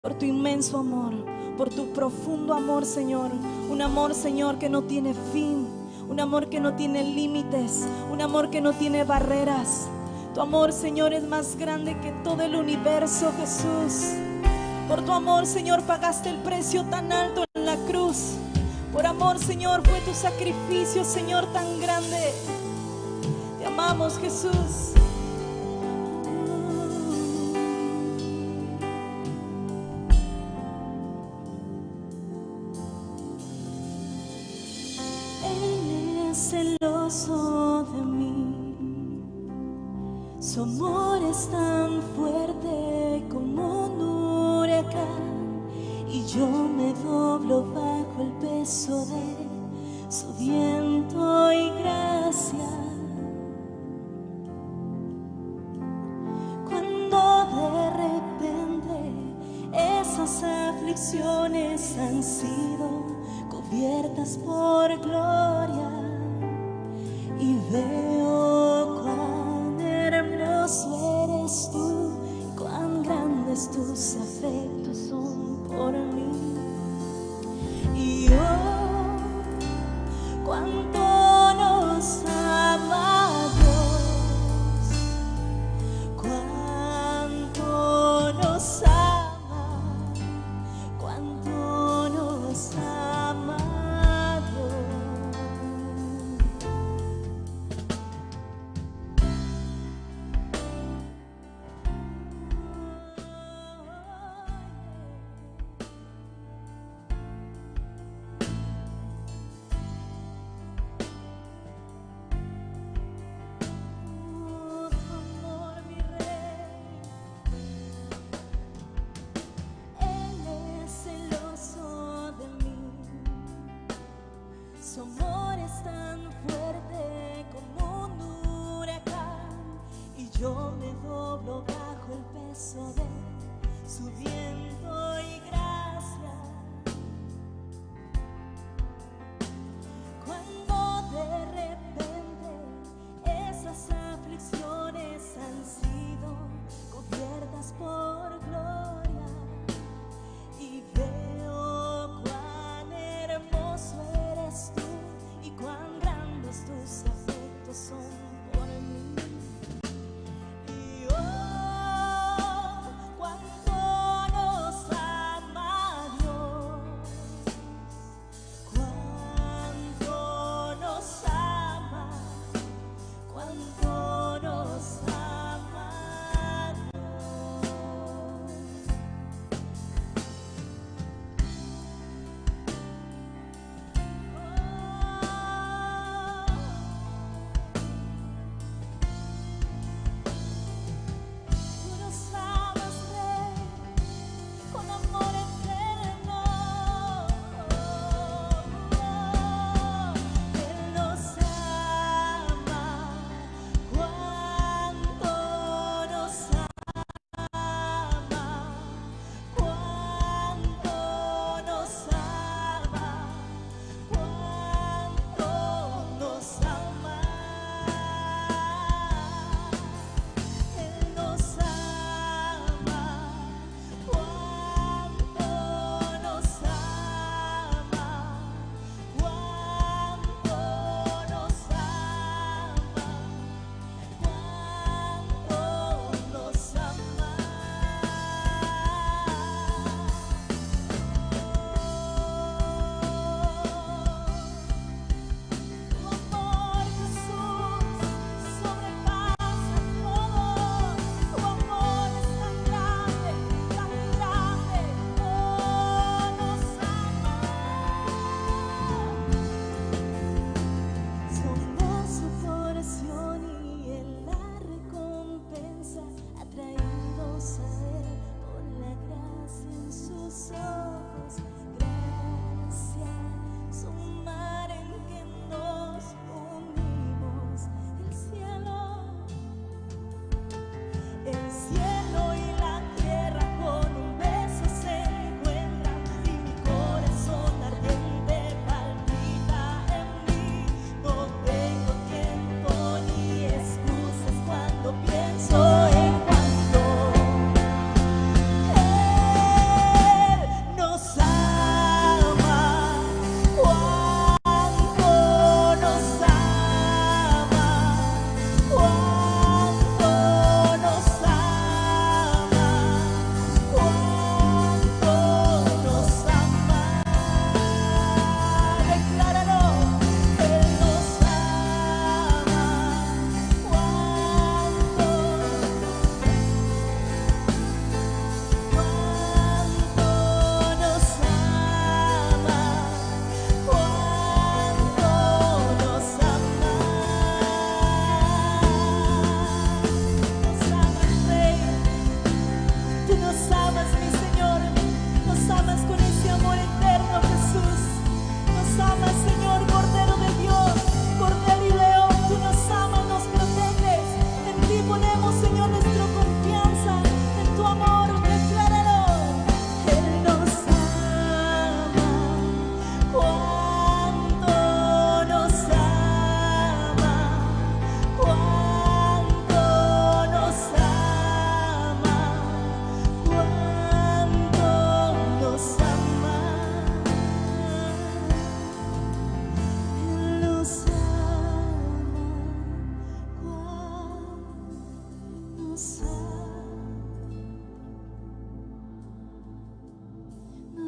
por tu inmenso amor, por tu profundo amor, Señor. Un amor, Señor, que no tiene fin, un amor que no tiene límites, un amor que no tiene barreras. Tu amor, Señor, es más grande que todo el universo, Jesús. Por tu amor, Señor, pagaste el precio tan alto en la cruz. Por amor, Señor, fue tu sacrificio, Señor, tan grande. Te amamos, Jesús. Él es celoso de mí. Su amor es tan fuerte como un huracán, y yo me doblo bajo el peso de su viento y gracia. Cuando de repente esas aflicciones han sido cubiertas por gloria, y veo cuán hermoso eres tú, cuán grandes tus afectos son por mí. Y oh, cuánto nos ama Dios, cuánto nos ama, cuánto nos ama Dios.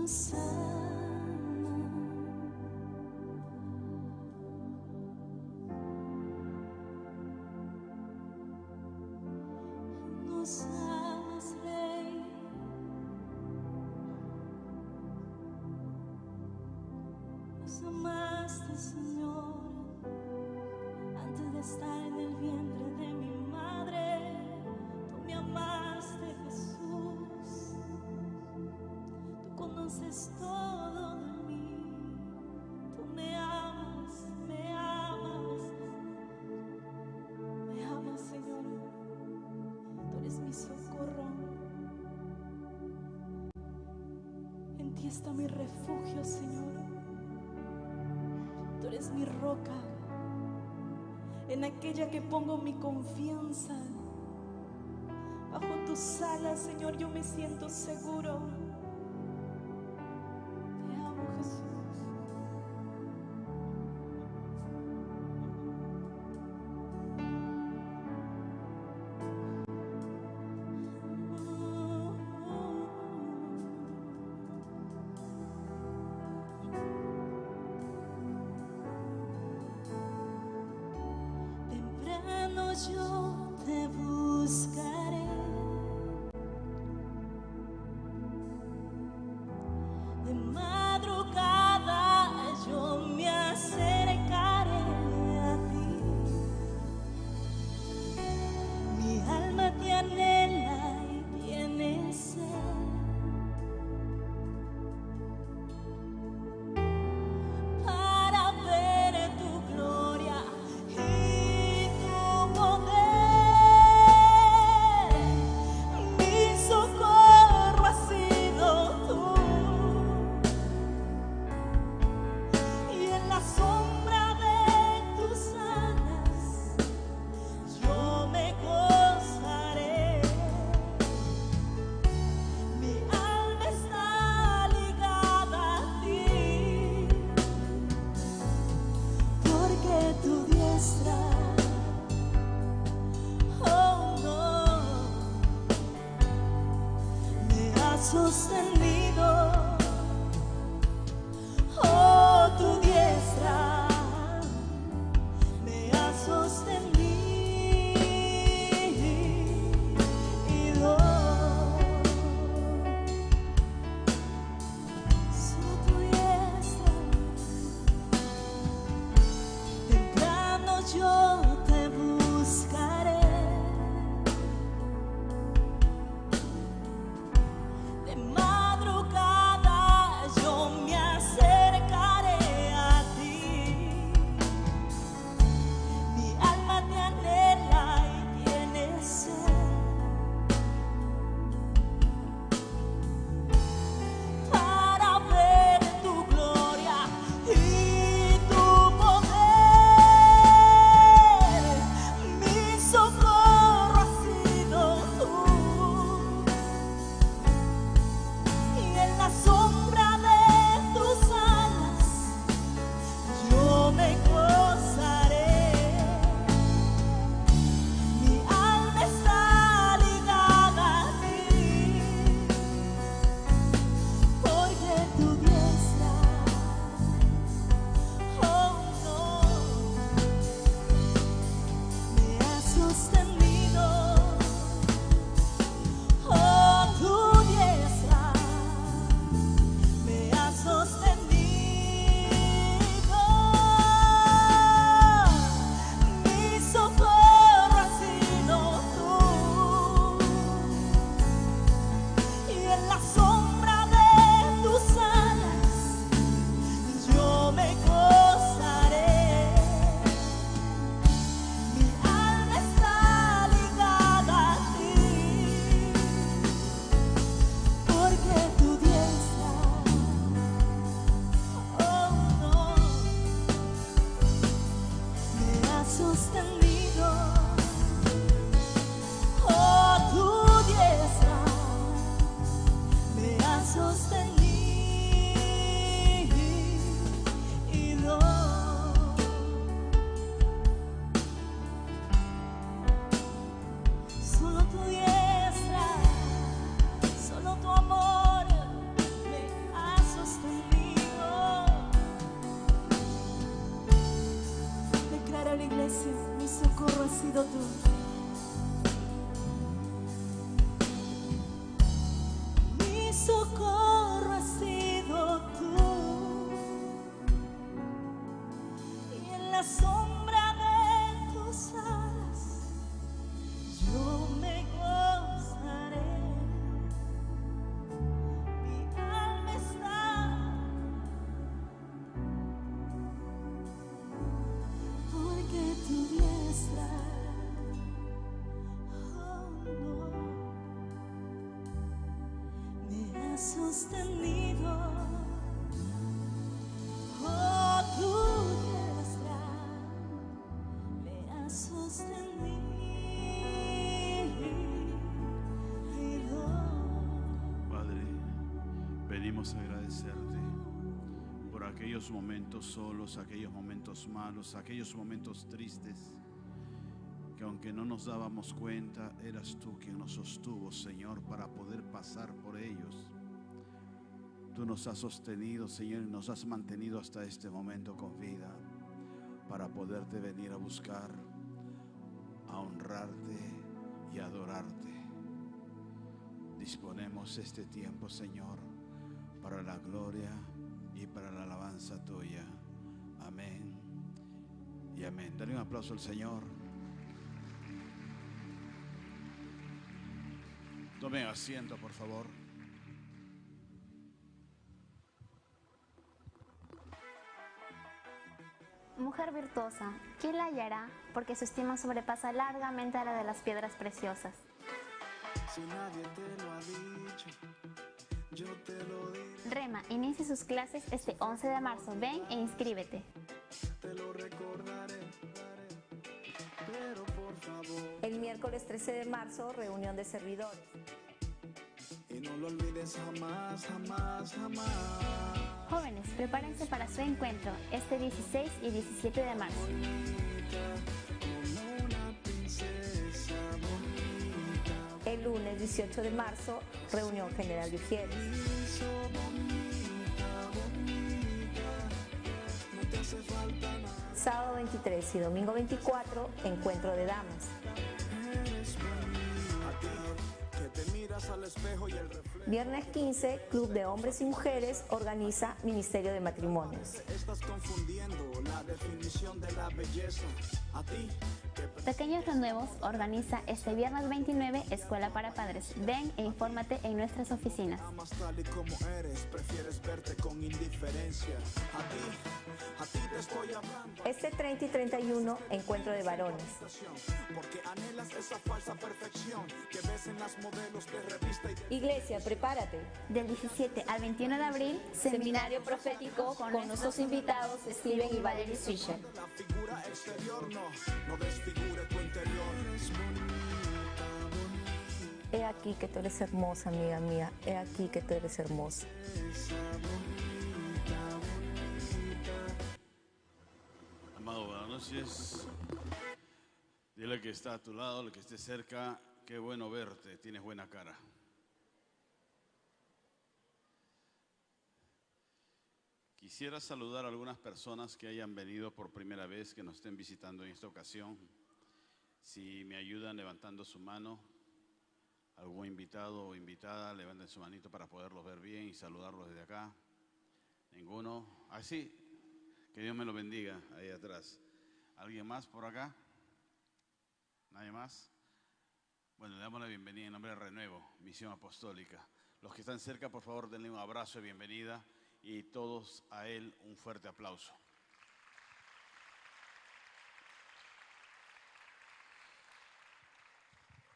nos ama. Nos amas, Rey. Nos amaste, Señor, antes de estar en el vientre de mi madre. Tú me amaste, Jesús. Tú conoces todo de mí. Tú me amas, me amas. Me amas, Señor. Tú eres mi socorro. En ti está mi refugio, Señor. Tú eres mi roca, en aquella que pongo mi confianza. Bajo tus alas, Señor, yo me siento seguro. Te amo, Jesús. Temprano yo te buscaré, de madrugada yo me acercaré a ti. Mi alma te anhela y tiene sed, para ver tu gloria y tu poder. Mi socorro has sido tú, y en la sombra de tus alas yo me gozaré. Mi alma está ligada a ti, porque tu diestra, oh no, me ha sostenido. Oh, tu diestra me ha sostenido. Solo tu diestra. Temprano yo te buscaré, de madrugada yo me acercaré a ti. Mi alma te anhela y tiene sed, para ver tu gloria y tu poder. Mi socorro has sido tú, y en la sombra de tus alas yo me gozaré. Mi alma está ligada a ti, porque tu diestra, oh no, me ha sostenido. Oh, tu diestra me ha sostenido. Mi socorro ha sido tú, y en la sombra de tus alas yo me gozaré. Mi alma está ligada a ti, porque tu diestra, oh no, me ha sostenido. Oh, tu diestra me ha sostenido. Solo tu diestra, solo tu amor me ha has sostenido. Oh, tú que eres gran, me has sostenido. Padre, venimos a agradecerte por aquellos momentos solos, aquellos momentos malos, aquellos momentos tristes, que aunque no nos dábamos cuenta, eras tú quien nos sostuvo, Señor, para poder pasar por ellos. Tú nos has sostenido, Señor, y nos has mantenido hasta este momento con vida, para poderte venir a buscar, a honrarte y a adorarte. Disponemos este tiempo, Señor, para la gloria y para la alabanza tuya. Amén y amén. Dale un aplauso al Señor. Tomen asiento, por favor. Mujer virtuosa, ¿quién la hallará? Porque su estima sobrepasa largamente a la de las piedras preciosas. Si nadie te lo ha dicho, yo te lo diré. Rema inicia sus clases este 11 de marzo. Ven e inscríbete. Te lo recordaré, pero por favor. El miércoles 13 de marzo, reunión de servidores. Y no lo olvides jamás, jamás, jamás. Jóvenes, prepárense para su encuentro este 16 y 17 de marzo. Como una princesa bonita. El lunes 18 de marzo, reunión general de Ujieres. Hizo bonita, bonita. No te hace falta nada. Sábado 23 y domingo 24, encuentro de damas. Eres bonita. A ti, que te miras al espejo y el reflejo. Viernes 15, Club de Hombres y Mujeres organiza Ministerio de Matrimonios. Estás confundiendo la definición de la belleza. A ti, que Pequeños Renuevos organiza este viernes 29 Escuela para Padres. Ven e infórmate en nuestras oficinas. amas tal y como eres, prefieres verte con indiferencia. A ti te estoy hablando. Este 30 y 31, encuentro de varones. Porque anhelas esa falsa perfección que ves en las modelos de revista y de... Iglesia, prepárate. Del 17 al 21 de abril, seminario profético con nuestros invitados Steven y Valerie Swisher. La figura exterior no desfigure tu interior. Eres bonita, bonita, He aquí que tú eres hermosa, amiga mía. He aquí que tú eres hermosa. bonita, bonita. Amado, buenas noches. Dile al que está a tu lado, al que esté cerca, qué bueno verte, tienes buena cara. Quisiera saludar a algunas personas que hayan venido por primera vez, que nos estén visitando en esta ocasión. Si me ayudan levantando su mano, algún invitado o invitada, levanten su manito para poderlos ver bien y saludarlos desde acá. Ninguno. Así, que Dios me lo bendiga ahí atrás. ¿Alguien más por acá? ¿Nadie más? Bueno, le damos la bienvenida en nombre de Renuevo, Misión Apostólica. Los que están cerca, por favor, denle un abrazo de bienvenida y todos a él un fuerte aplauso.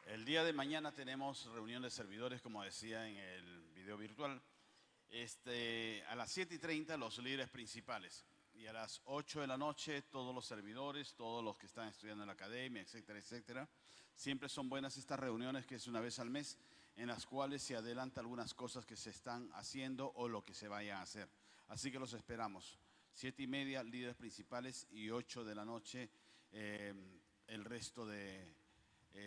El día de mañana tenemos reunión de servidores, como decía en el video virtual. A las 7:30 los líderes principales y a las 8 de la noche todos los servidores, todos los que están estudiando en la academia, etcétera, etcétera. Siempre son buenas estas reuniones, que es una vez al mes, en las cuales se adelanta algunas cosas que se están haciendo o lo que se vaya a hacer. Así que los esperamos. 7:30 líderes principales y 8 de la noche el resto de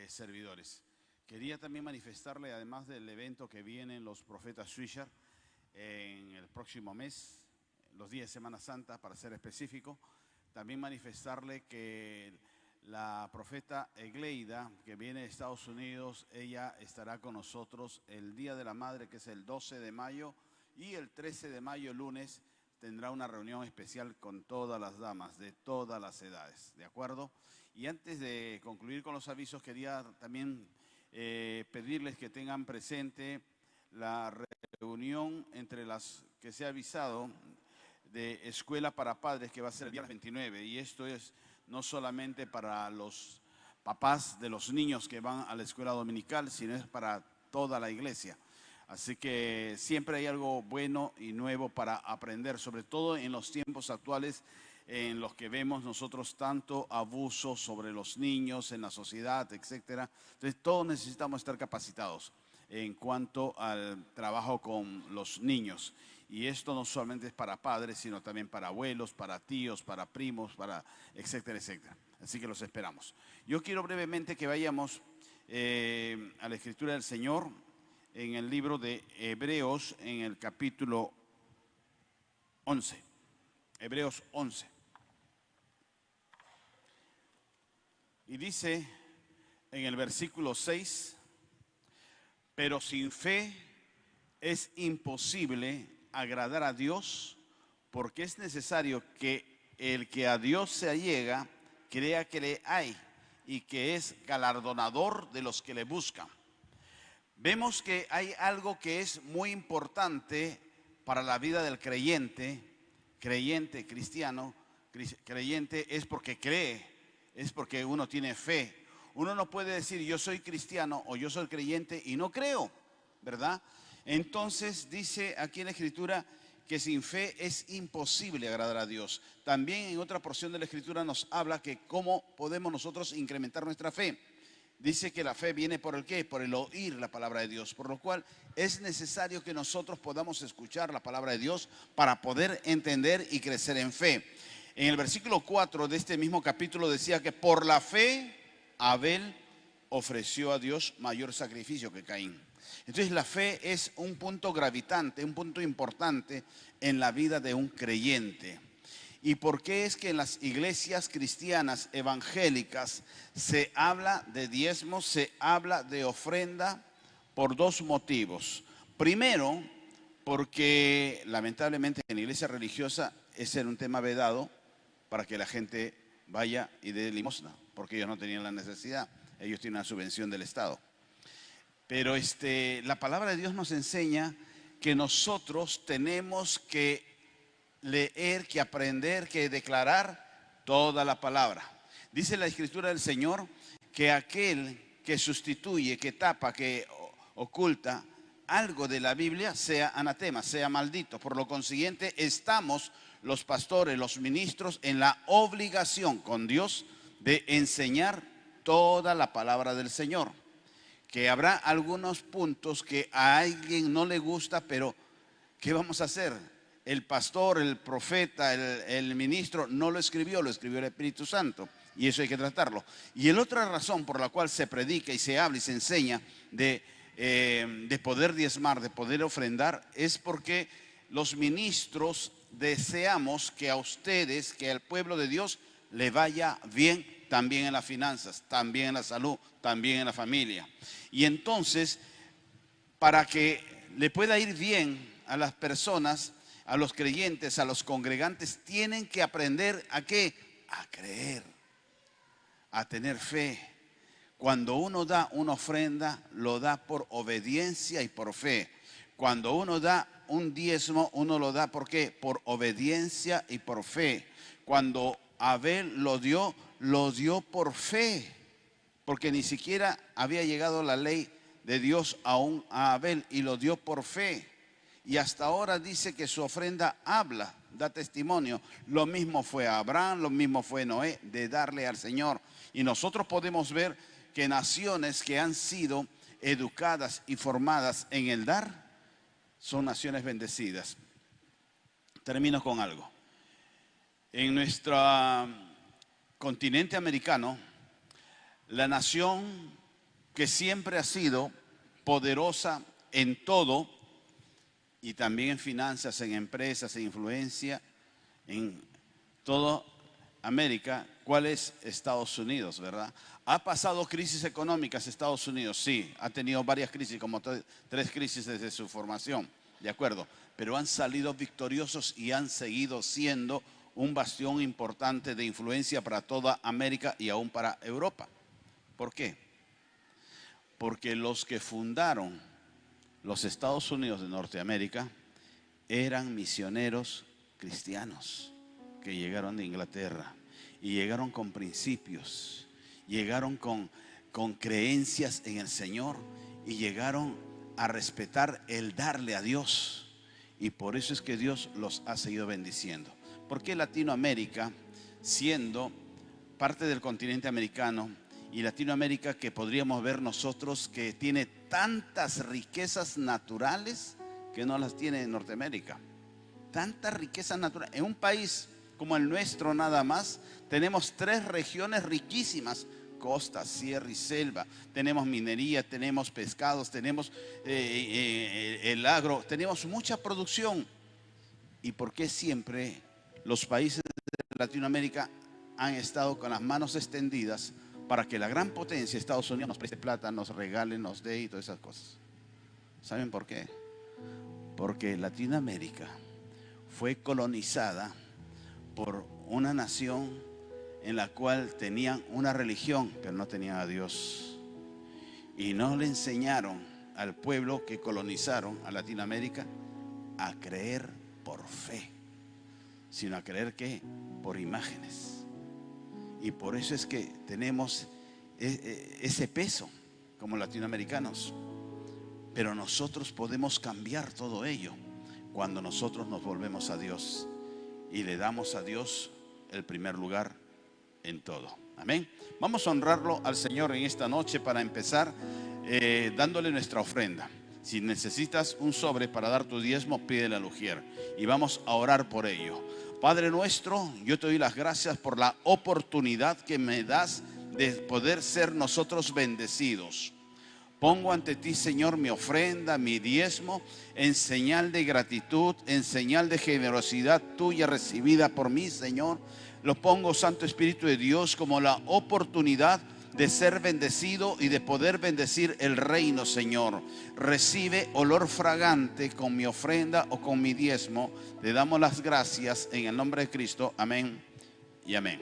servidores. Quería también manifestarle, además del evento que vienen los profetas Swisher en el próximo mes, los días de Semana Santa, para ser específico, también manifestarle que la profeta Egleida, que viene de Estados Unidos, ella estará con nosotros el Día de la Madre, que es el 12 de mayo, y el 13 de mayo, lunes, tendrá una reunión especial con todas las damas de todas las edades, ¿de acuerdo? Y antes de concluir con los avisos, quería también pedirles que tengan presente la reunión entre las que se ha avisado de Escuela para Padres, que va a ser el día 29, y esto es no solamente para los papás de los niños que van a la escuela dominical, sino es para toda la iglesia. Así que siempre hay algo bueno y nuevo para aprender, sobre todo en los tiempos actuales en los que vemos nosotros tanto abuso sobre los niños en la sociedad, etcétera. Entonces todos necesitamos estar capacitados en cuanto al trabajo con los niños. Y esto no solamente es para padres, sino también para abuelos, para tíos, para primos, para etcétera, etcétera. Así que los esperamos. Yo quiero brevemente que vayamos a la Escritura del Señor en el libro de Hebreos, en el capítulo 11. Hebreos 11. Y dice en el versículo 6, pero sin fe es imposible agradar a Dios, porque es necesario que el que a Dios se allega crea que le hay y que es galardonador de los que le buscan. Vemos que hay algo que es muy importante para la vida del creyente, cristiano, creyente es porque cree, es porque uno tiene fe. Uno no puede decir yo soy cristiano o yo soy creyente y no creo, ¿verdad? Entonces dice aquí en la Escritura que sin fe es imposible agradar a Dios. También en otra porción de la Escritura nos habla que cómo podemos nosotros incrementar nuestra fe. Dice que la fe viene por el ¿qué? Por el oír la palabra de Dios, por lo cual es necesario que nosotros podamos escuchar la palabra de Dios para poder entender y crecer en fe. En el versículo 4 de este mismo capítulo decía que por la fe Abel ofreció a Dios mayor sacrificio que Caín. Entonces la fe es un punto gravitante, un punto importante en la vida de un creyente. ¿Y por qué es que en las iglesias cristianas evangélicas se habla de diezmos, se habla de ofrenda? Por dos motivos. Primero, porque lamentablemente en la iglesia religiosa ese era un tema vedado para que la gente vaya y dé limosna, porque ellos no tenían la necesidad, ellos tienen una subvención del Estado. Pero la palabra de Dios nos enseña que nosotros tenemos que leer, que aprender, que declarar toda la palabra. Dice la Escritura del Señor que aquel que sustituye, que tapa, que oculta algo de la Biblia sea anatema, sea maldito. Por lo consiguiente, estamos los pastores, los ministros en la obligación con Dios de enseñar toda la palabra del Señor. Que habrá algunos puntos que a alguien no le gusta, pero ¿qué vamos a hacer? El pastor, el profeta, el ministro no lo escribió el Espíritu Santo. Y eso hay que tratarlo. Y la otra razón por la cual se predica y se habla y se enseña de poder diezmar, de poder ofrendar, es porque los ministros deseamos que a ustedes, que al pueblo de Dios le vaya bien también en las finanzas, también en la salud, también en la familia. Y entonces, para que le pueda ir bien a las personas, a los creyentes, a los congregantes, tienen que aprender ¿a qué? A creer, a tener fe. Cuando uno da una ofrenda, lo da por obediencia y por fe. Cuando uno da un diezmo, uno lo da ¿por qué? Por obediencia y por fe. Cuando Abel lo dio por fe, porque ni siquiera había llegado la ley de Dios aún a Abel y lo dio por fe. Y hasta ahora dice que su ofrenda habla, da testimonio. Lo mismo fue a Abraham, lo mismo fue Noé, de darle al Señor. Y nosotros podemos ver que naciones que han sido educadas y formadas en el dar, son naciones bendecidas. Termino con algo. En nuestro continente americano, la nación que siempre ha sido poderosa en todo, y también en finanzas, en empresas, en influencia, en toda América, ¿cuál es? Estados Unidos, ¿verdad? ¿Ha pasado crisis económicas Estados Unidos? Sí, ha tenido varias crisis, como 3 crisis desde su formación, ¿de acuerdo? Pero han salido victoriosos y han seguido siendo un bastión importante de influencia para toda América y aún para Europa. ¿Por qué? Porque los que fundaron los Estados Unidos de Norteamérica eran misioneros cristianos que llegaron de Inglaterra y llegaron con principios, llegaron con creencias en el Señor y llegaron a respetar el darle a Dios. Y por eso es que Dios los ha seguido bendiciendo. ¿Por qué Latinoamérica, siendo parte del continente americano, y Latinoamérica que podríamos ver nosotros que tiene tantas riquezas naturales que no las tiene en Norteamérica? Tantas riquezas naturales. En un país como el nuestro nada más, tenemos 3 regiones riquísimas: costa, sierra y selva. Tenemos minería, tenemos pescados, tenemos el agro, tenemos mucha producción. ¿Y por qué siempre los países de Latinoamérica han estado con las manos extendidas para que la gran potencia, Estados Unidos, nos preste plata, nos regale, nos dé y todas esas cosas? ¿Saben por qué? Porque Latinoamérica fue colonizada por una nación en la cual tenían una religión, pero no tenían a Dios. Y no le enseñaron al pueblo que colonizaron a Latinoamérica a creer por fe, sino a creer que por imágenes. Y por eso es que tenemos ese peso como latinoamericanos. Pero nosotros podemos cambiar todo ello cuando nosotros nos volvemos a Dios y le damos a Dios el primer lugar en todo. Amén. Vamos a honrarlo al Señor en esta noche para empezar dándole nuestra ofrenda. Si necesitas un sobre para dar tu diezmo, pídele al ujier y vamos a orar por ello. Padre nuestro, yo te doy las gracias por la oportunidad que me das de poder ser nosotros bendecidos. Pongo ante ti, Señor, mi ofrenda, mi diezmo, en señal de gratitud, en señal de generosidad tuya recibida por mí, Señor. Lo pongo, Santo Espíritu de Dios, como la oportunidad de ser bendecido y de poder bendecir el reino, Señor. Recibe olor fragante con mi ofrenda o con mi diezmo. Te damos las gracias en el nombre de Cristo. Amén y amén.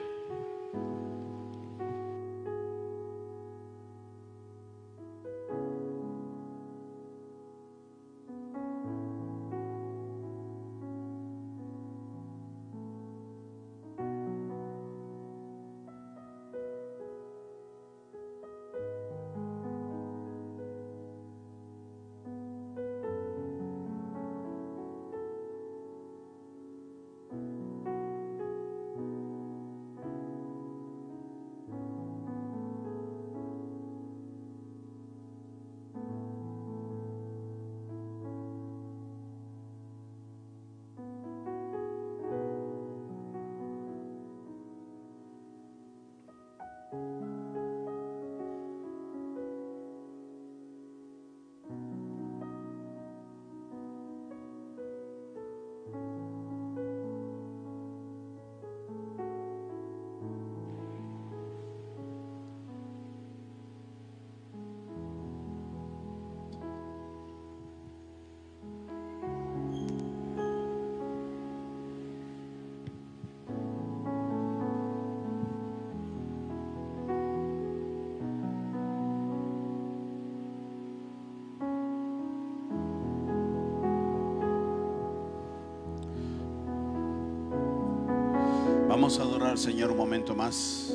Vamos a adorar al Señor un momento más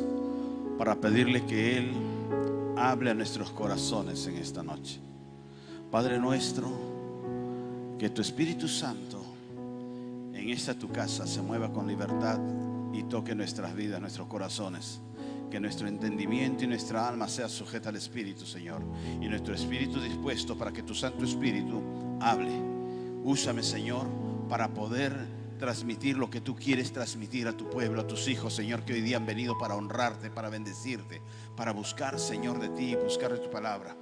para pedirle que Él hable a nuestros corazones en esta noche. Padre nuestro, que tu Espíritu Santo en esta tu casa se mueva con libertad y toque nuestras vidas, nuestros corazones. Que nuestro entendimiento y nuestra alma sea sujeta al Espíritu, Señor, y nuestro espíritu dispuesto para que tu Santo Espíritu hable. Úsame, Señor, para poder transmitir lo que tú quieres transmitir a tu pueblo, a tus hijos, Señor, que hoy día han venido para honrarte, para bendecirte, para buscar, Señor, de ti, buscar de tu palabra.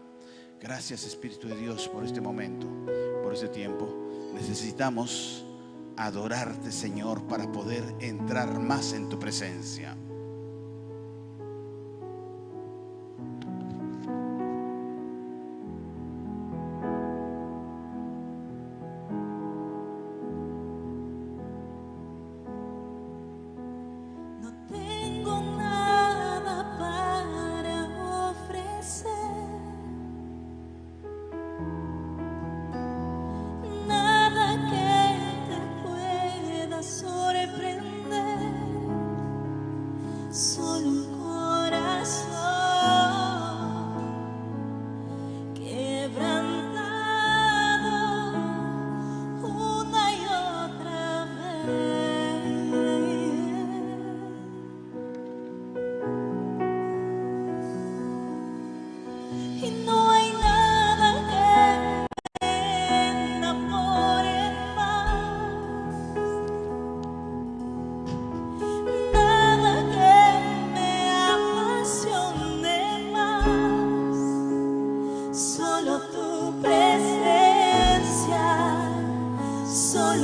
Gracias, Espíritu de Dios, por este momento, por este tiempo. Necesitamos adorarte, Señor, para poder entrar más en tu presencia.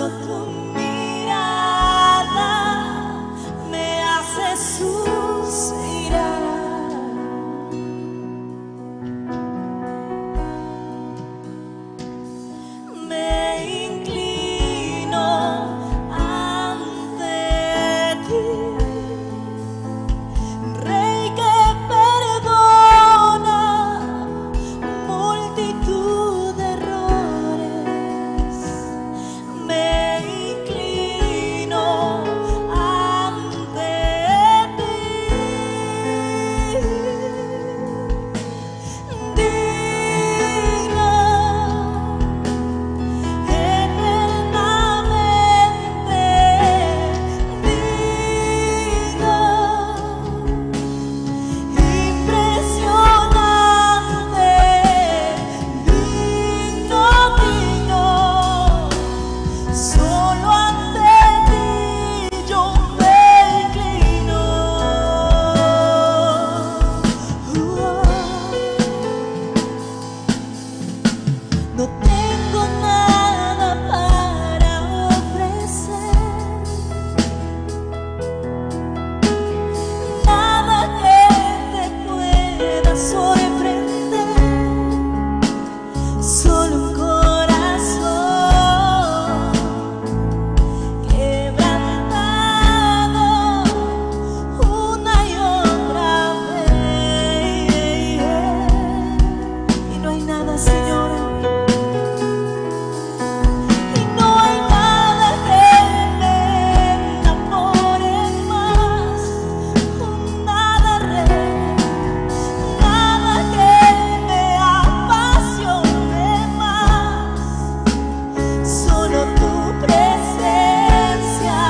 Solo tu mirada me hace suspirar. Me inclino ante ti, Rey que perdona multitud de errores. Me inclino ante ti, digno, eternamente digno, impresionante, digno, digno. Solo ante ti yo me inclino. No tengo nada para ofrecer, nada que te pueda sorprender, solo un corazón quebrantado una y otra vez. Y no hay nada, Señor, y no hay nada que me enamore más, nada, Rey, nada que me apasione más. Solo tu presencia,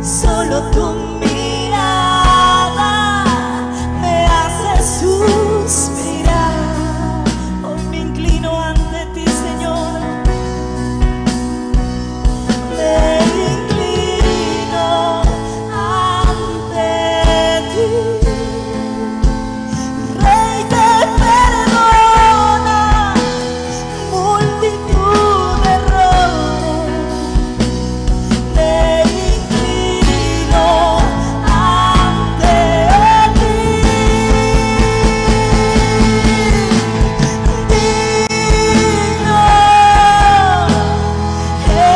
solo tu mirada me hace suspirar. Hoy me inclino ante ti, Señor. Me inclino ante ti, Rey que perdona multitud de errores. Me inclino ante ti, digno,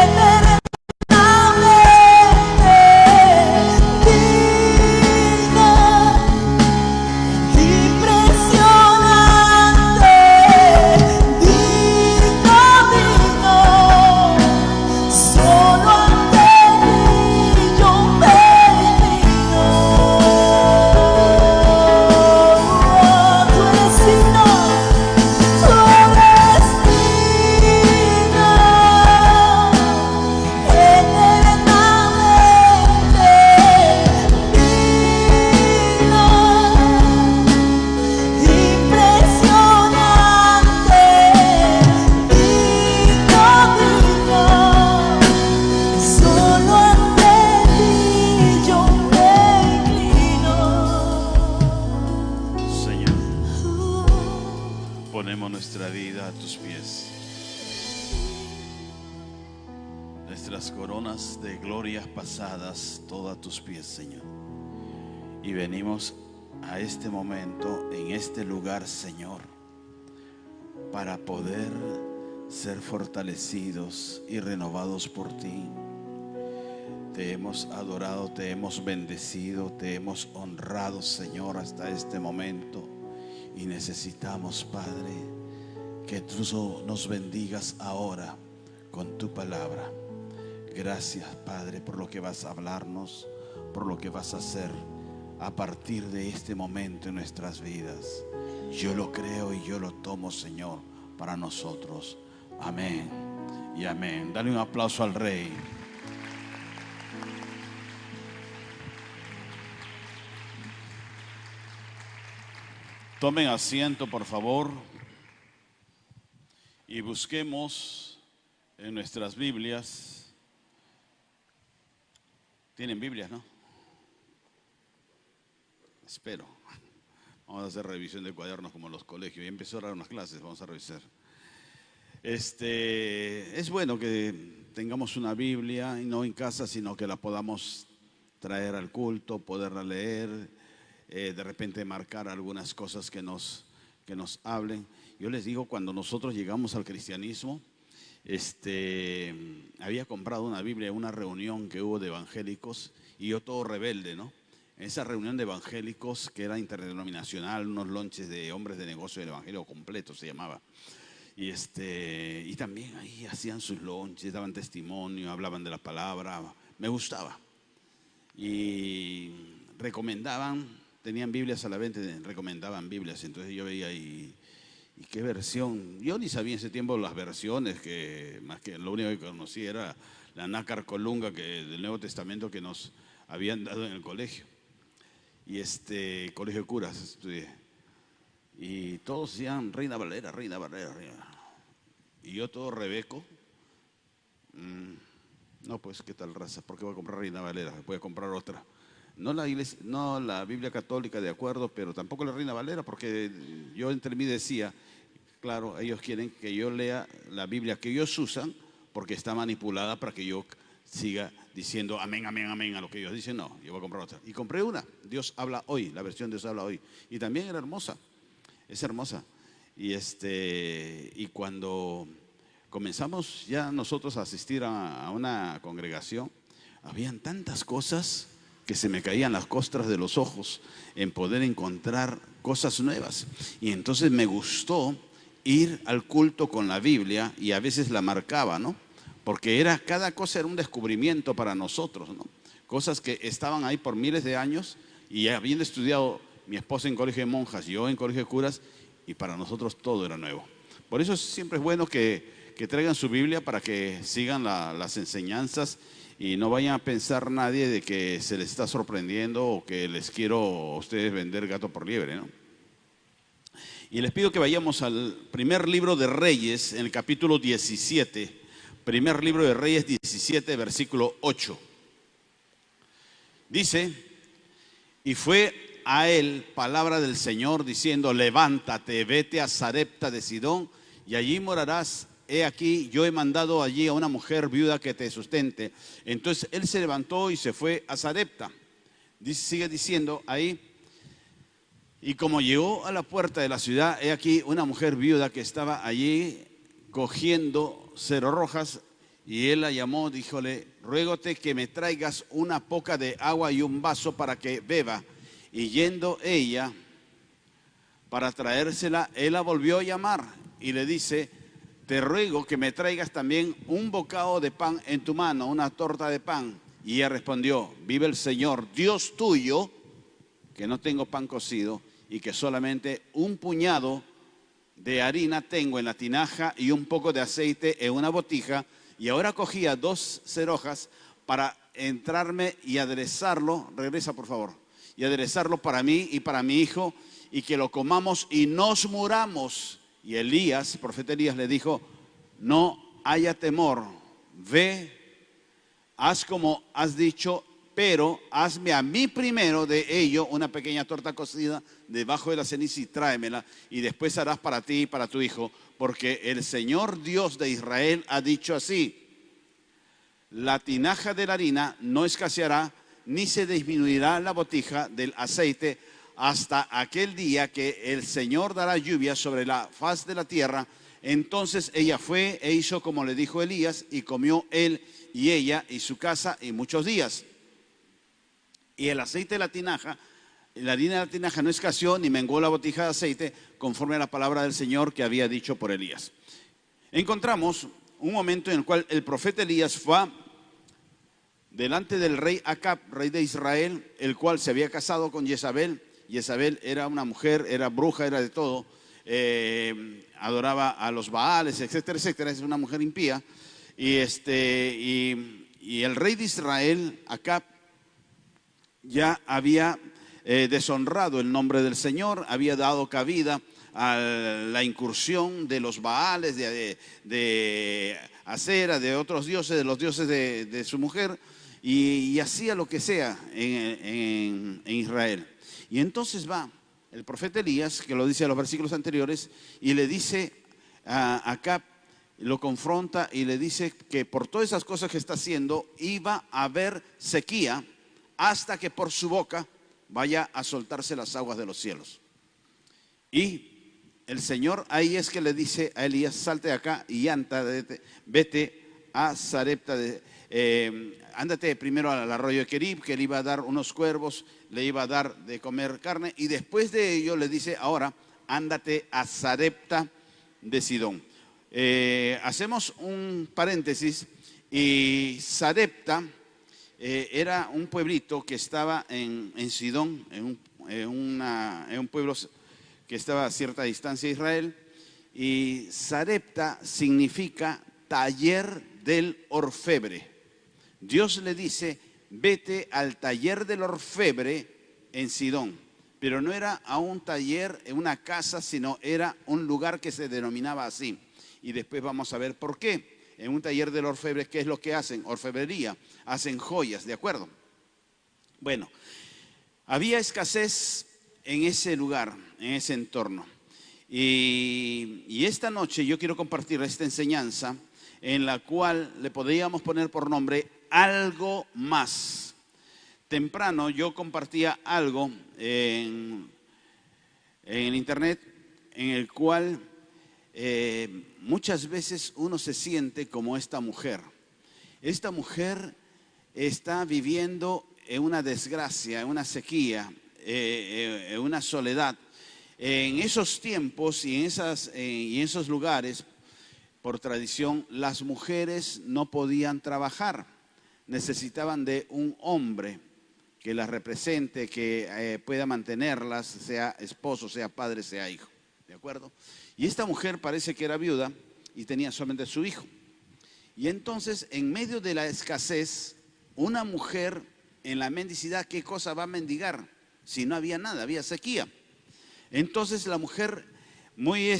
eternamente digno, impresionante, digno, digno. Solo ante ti yo me inclino. Tú eres digno, tú eres digno, eternamente digno, impresionante, digno, digno. Solo ante ti yo me inclino. Señor, ponemos nuestra vida a tus pies. Nuestras coronas de glorias pasadas, todas a tus pies, Señor. Y venimos a este momento, en este lugar, Señor, para poder ser fortalecidos y renovados por ti. Te hemos adorado, te hemos bendecido, te hemos honrado, Señor, hasta este momento. Y necesitamos, Padre, que tú nos bendigas ahora con tu palabra. Gracias, Padre, por lo que vas a hablarnos, por lo que vas a hacer a partir de este momento en nuestras vidas. Yo lo creo y yo lo tomo, Señor, para nosotros. Amén y amén. Dale un aplauso al Rey. Tomen asiento, por favor, y busquemos en nuestras Biblias. ¿Tienen Biblias, no? Espero. Vamos a hacer revisión de cuadernos como en los colegios. Ya empezó a dar unas clases, vamos a revisar. Es bueno que tengamos una Biblia, y no en casa, sino que la podamos traer al culto, poderla leer, de repente marcar algunas cosas que nos hablen. Yo les digo, cuando nosotros llegamos al cristianismo, había comprado una Biblia en una reunión que hubo de evangélicos, y yo todo rebelde, ¿no? En esa reunión de evangélicos, que era interdenominacional, unos lonches de hombres de negocio del evangelio completo se llamaba. Y también ahí hacían sus lonches, daban testimonio, hablaban de la palabra, me gustaba. Y recomendaban, tenían Biblias a la venta, recomendaban Biblias. Entonces yo veía ¿y qué versión? Yo ni sabía en ese tiempo las versiones, que más que lo único que conocí era la Nácar Colunga del Nuevo Testamento que nos habían dado en el colegio. Y colegio de curas estudié. Y todos decían Reina Valera, Reina Valera, Reina. Y yo todo rebeco. No, pues qué tal raza, ¿por qué voy a comprar Reina Valera? Voy a comprar otra. No la Biblia católica, de acuerdo, pero tampoco la Reina Valera, porque yo entre mí decía, claro, ellos quieren que yo lea la Biblia que ellos usan, porque está manipulada para que yo siga diciendo amén, amén, amén a lo que ellos dicen. No, yo voy a comprar otra. Y compré una, Dios habla hoy, la versión Dios habla hoy. Y también era hermosa, es hermosa. Y cuando comenzamos ya nosotros a asistir a una congregación, habían tantas cosas que se me caían las costras de los ojos en poder encontrar cosas nuevas. Y entonces me gustó ir al culto con la Biblia, y a veces la marcaba, ¿no? Porque cada cosa era un descubrimiento para nosotros, ¿no? Cosas que estaban ahí por miles de años, y habiendo estudiado mi esposa en colegio de monjas, yo en colegio de curas, y para nosotros todo era nuevo. Por eso siempre es bueno que traigan su Biblia para que sigan las enseñanzas y no vayan a pensar nadie de que se les está sorprendiendo o que les quiero a ustedes vender gato por liebre, ¿no? Y les pido que vayamos al primer libro de Reyes, en el capítulo 17. Primer libro de Reyes 17, versículo 8. Dice: y fue a él palabra del Señor diciendo: levántate, vete a Sarepta de Sidón, y allí morarás. He aquí, yo he mandado allí a una mujer viuda que te sustente. Entonces él se levantó y se fue a Sarepta. Sigue diciendo ahí: y como llegó a la puerta de la ciudad, he aquí una mujer viuda que estaba allí cogiendo cerorrojas, y él la llamó, díjole: ruégote que me traigas una poca de agua y un vaso para que beba. Y yendo ella para traérsela, él la volvió a llamar y le dice: te ruego que me traigas también un bocado de pan en tu mano, una torta de pan. Y ella respondió: vive el Señor Dios tuyo, que no tengo pan cocido, y que solamente un puñado de harina tengo en la tinaja y un poco de aceite en una botija. Y ahora cogía 2 cerrojas para entrarme y aderezarlo. Regresa, por favor. Y aderezarlo para mí y para mi hijo, y que lo comamos y nos muramos. Y Elías, profeta Elías, le dijo: no haya temor, ve, haz como has dicho, pero hazme a mí primero de ello una pequeña torta cocida debajo de la ceniza y tráemela, y después harás para ti y para tu hijo, porque el Señor Dios de Israel ha dicho así: la tinaja de la harina no escaseará, ni se disminuirá la botija del aceite, hasta aquel día que el Señor dará lluvia sobre la faz de la tierra. Entonces ella fue e hizo como le dijo Elías, y comió él y ella y su casa y muchos días. Y el aceite de la tinaja, la harina de la tinaja no escaseó, ni menguó la botija de aceite, conforme a la palabra del Señor que había dicho por Elías. Encontramos un momento en el cual el profeta Elías fue delante del rey Acab, rey de Israel, el cual se había casado con Jezabel. Jezabel era una mujer, era bruja, era de todo, adoraba a los Baales, etcétera, etcétera. Es una mujer impía. Y el rey de Israel, Acab, ya había deshonrado el nombre del Señor, había dado cabida a la incursión de los Baales, de Acera, de otros dioses, de los dioses de su mujer, y hacía lo que sea en Israel. Y entonces va el profeta Elías, que lo dice en los versículos anteriores, y le dice a Acab lo confronta y le dice que por todas esas cosas que está haciendo iba a haber sequía hasta que por su boca vaya a soltarse las aguas de los cielos. Y el Señor ahí es que le dice a Elías: salte de acá y vete a Sarepta, ándate primero al arroyo de Kerib, que le iba a dar unos cuervos, le iba a dar de comer carne, y después de ello le dice: ahora ándate a Sarepta de Sidón. Hacemos un paréntesis, y Sarepta era un pueblito que estaba en Sidón, en un pueblo que estaba a cierta distancia de Israel, y Sarepta significa taller del orfebre. Dios le dice: vete al taller del orfebre en Sidón, pero no era a un taller en una casa, sino era un lugar que se denominaba así, y después vamos a ver por qué. En un taller del orfebre, ¿qué es lo que hacen? Orfebrería, hacen joyas, ¿de acuerdo? Bueno, había escasez en ese lugar, en ese entorno. Y esta noche yo quiero compartir esta enseñanza, en la cual le podríamos poner por nombre algo más. Temprano yo compartía algo en el internet, en el cual muchas veces uno se siente como esta mujer. Esta mujer está viviendo en una desgracia, en una sequía, en una soledad. En esos tiempos y en esos lugares, por tradición, las mujeres no podían trabajar. Necesitaban de un hombre que las represente, que pueda mantenerlas, sea esposo, sea padre, sea hijo. ¿De acuerdo? Y esta mujer parece que era viuda y tenía solamente su hijo. Y entonces, en medio de la escasez, una mujer en la mendicidad, ¿qué cosa va a mendigar? Si no había nada, había sequía. Entonces la mujer muy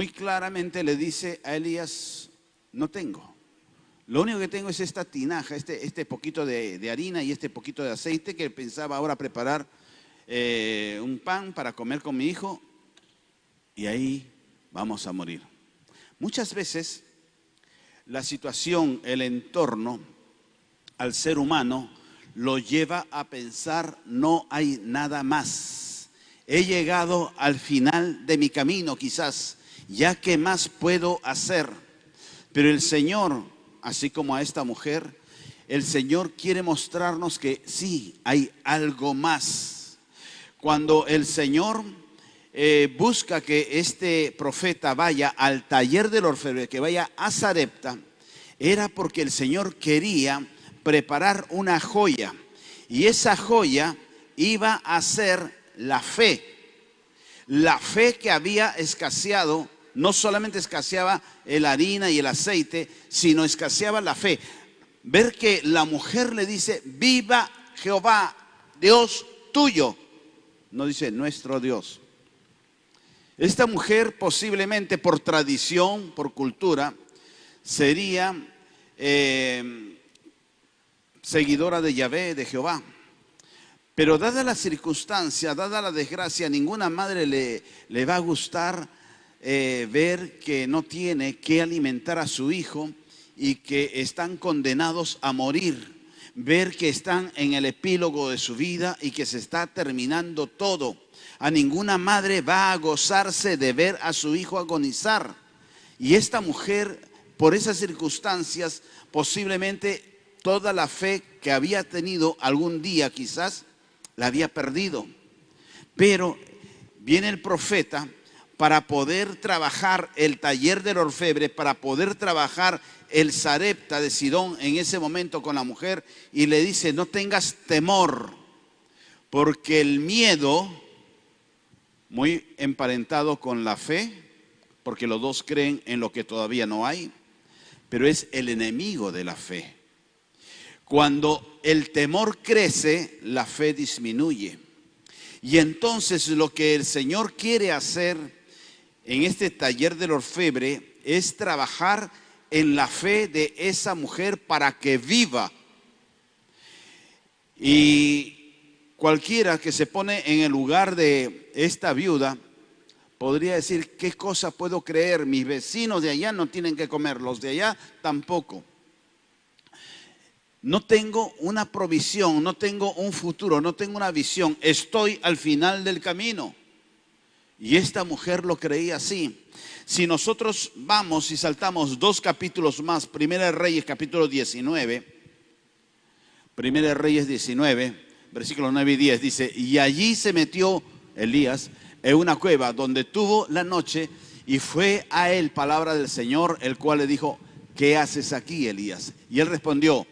claramente le dice a Elías: no tengo. Lo único que tengo es esta tinaja, este poquito de harina y este poquito de aceite, que pensaba ahora preparar un pan para comer con mi hijo, y ahí vamos a morir. Muchas veces la situación, el entorno, al ser humano lo lleva a pensar: no hay nada más. He llegado al final de mi camino, quizás, ya qué más puedo hacer. Pero el Señor, así como a esta mujer, el Señor quiere mostrarnos que sí, hay algo más. Cuando el Señor busca que este profeta vaya al taller del orfebre, que vaya a Sarepta, era porque el Señor quería preparar una joya, y esa joya iba a ser la fe que había escaseado. No solamente escaseaba la harina y el aceite, sino escaseaba la fe. Ver que la mujer le dice: viva Jehová, Dios tuyo. No dice nuestro Dios. Esta mujer, posiblemente por tradición, por cultura, sería seguidora de Yahvé, de Jehová. Pero dada la circunstancia, dada la desgracia, ninguna madre le va a gustar ver que no tiene que alimentar a su hijo y que están condenados a morir. Ver que están en el epílogo de su vida y que se está terminando todo. A ninguna madre va a gozarse de ver a su hijo agonizar. Y esta mujer, por esas circunstancias, posiblemente toda la fe que había tenido algún día quizás, la había perdido. Pero viene el profeta para poder trabajar el taller del orfebre, para poder trabajar el Sarepta de Sidón en ese momento con la mujer, y le dice: no tengas temor, porque el miedo, muy emparentado con la fe, porque los dos creen en lo que todavía no hay, pero es el enemigo de la fe. Cuando el temor crece, la fe disminuye. Y entonces lo que el Señor quiere hacer en este taller del orfebre es trabajar en la fe de esa mujer para que viva. Y cualquiera que se pone en el lugar de esta viuda podría decir, ¿qué cosa puedo creer? Mis vecinos de allá no tienen que comer, los de allá tampoco. No tengo una provisión, no tengo un futuro, no tengo una visión. Estoy al final del camino. Y esta mujer lo creía así. Si nosotros vamos y saltamos 2 capítulos más, Primera de Reyes capítulo 19, Primera de Reyes 19, versículos 9 y 10, dice, y allí se metió Elías en una cueva donde tuvo la noche y fue a él palabra del Señor, el cual le dijo, ¿qué haces aquí, Elías? Y él respondió,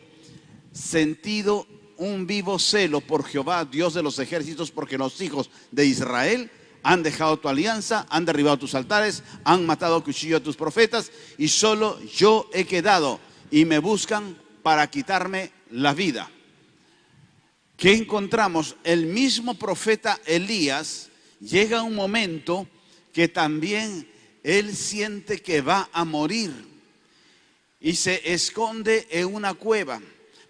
sentido un vivo celo por Jehová, Dios de los ejércitos, porque los hijos de Israel han dejado tu alianza, han derribado tus altares, han matado a cuchillo a tus profetas, y solo yo he quedado, y me buscan para quitarme la vida. ¿Qué encontramos? El mismo profeta Elías llega a un momento que también él siente que va a morir, y se esconde en una cueva.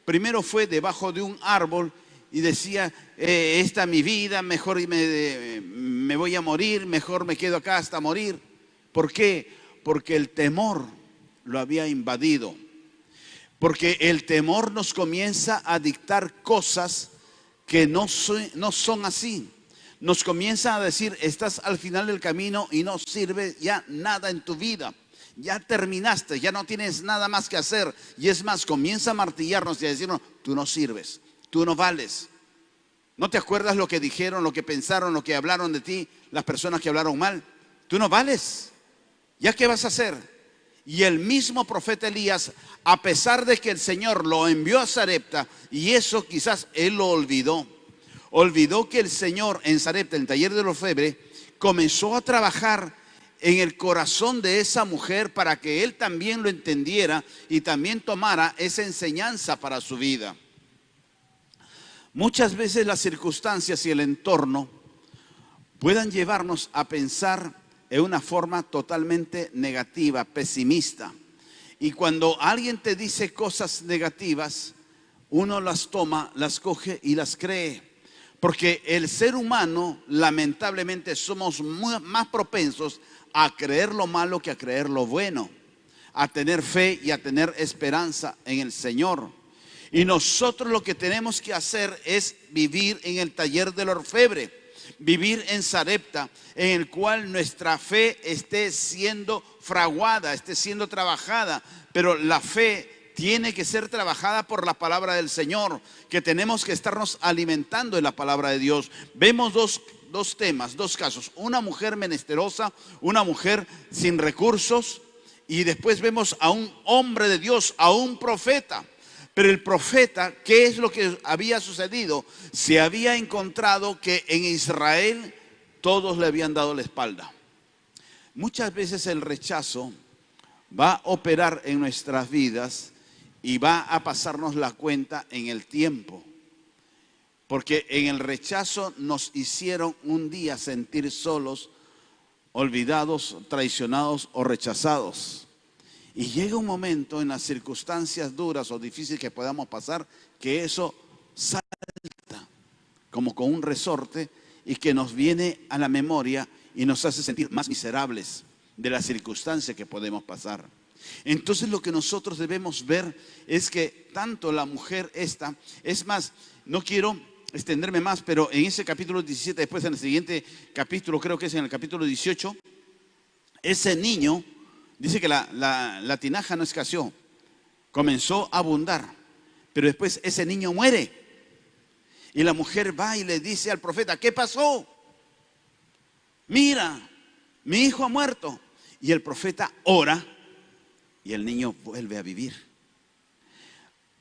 Primero fue debajo de un árbol y decía, esta es mi vida, mejor me voy a morir, mejor me quedo acá hasta morir. ¿Por qué? Porque el temor lo había invadido. Porque el temor nos comienza a dictar cosas que no son así. Nos comienza a decir, estás al final del camino y no sirve ya nada en tu vida. Ya terminaste, ya no tienes nada más que hacer. Y es más, comienza a martillarnos y a decirnos, tú no sirves, tú no vales. ¿No te acuerdas lo que dijeron, lo que pensaron, lo que hablaron de ti, las personas que hablaron mal? Tú no vales. ¿Ya qué vas a hacer? Y el mismo profeta Elías, a pesar de que el Señor lo envió a Sarepta, y eso quizás él lo olvidó. Olvidó que el Señor en Sarepta, en el taller del orfebre, comenzó a trabajar en el corazón de esa mujer para que él también lo entendiera y también tomara esa enseñanza para su vida. Muchas veces las circunstancias y el entorno puedan llevarnos a pensar en una forma totalmente negativa, pesimista. Y cuando alguien te dice cosas negativas, uno las toma, las coge y las cree. Porque el ser humano, lamentablemente, somos más propensos a creer lo malo que a creer lo bueno, a tener fe y a tener esperanza en el Señor. Y nosotros lo que tenemos que hacer es vivir en el taller del orfebre, vivir en Sarepta, en el cual nuestra fe esté siendo fraguada, esté siendo trabajada, pero la fe tiene que ser trabajada por la palabra del Señor, que tenemos que estarnos alimentando de la palabra de Dios. Vemos dos temas, dos casos, una mujer menesterosa, una mujer sin recursos, y después vemos a un hombre de Dios, a un profeta. Pero el profeta, ¿qué es lo que había sucedido? Se había encontrado que en Israel todos le habían dado la espalda. Muchas veces el rechazo va a operar en nuestras vidas y va a pasarnos la cuenta en el tiempo. Porque en el rechazo nos hicieron un día sentir solos, olvidados, traicionados o rechazados. Y llega un momento en las circunstancias duras o difíciles que podamos pasar, que eso salta como con un resorte y que nos viene a la memoria y nos hace sentir más miserables de la circunstancia que podemos pasar. Entonces lo que nosotros debemos ver es que tanto la mujer esta, es más, no quiero extenderme más, pero en ese capítulo 17, después en el siguiente capítulo, creo que es en el capítulo 18, ese niño, dice que la tinaja no escaseó, comenzó a abundar, pero después ese niño muere. Y la mujer va y le dice al profeta, ¿qué pasó? Mira, mi hijo ha muerto. Y el profeta ora y el niño vuelve a vivir.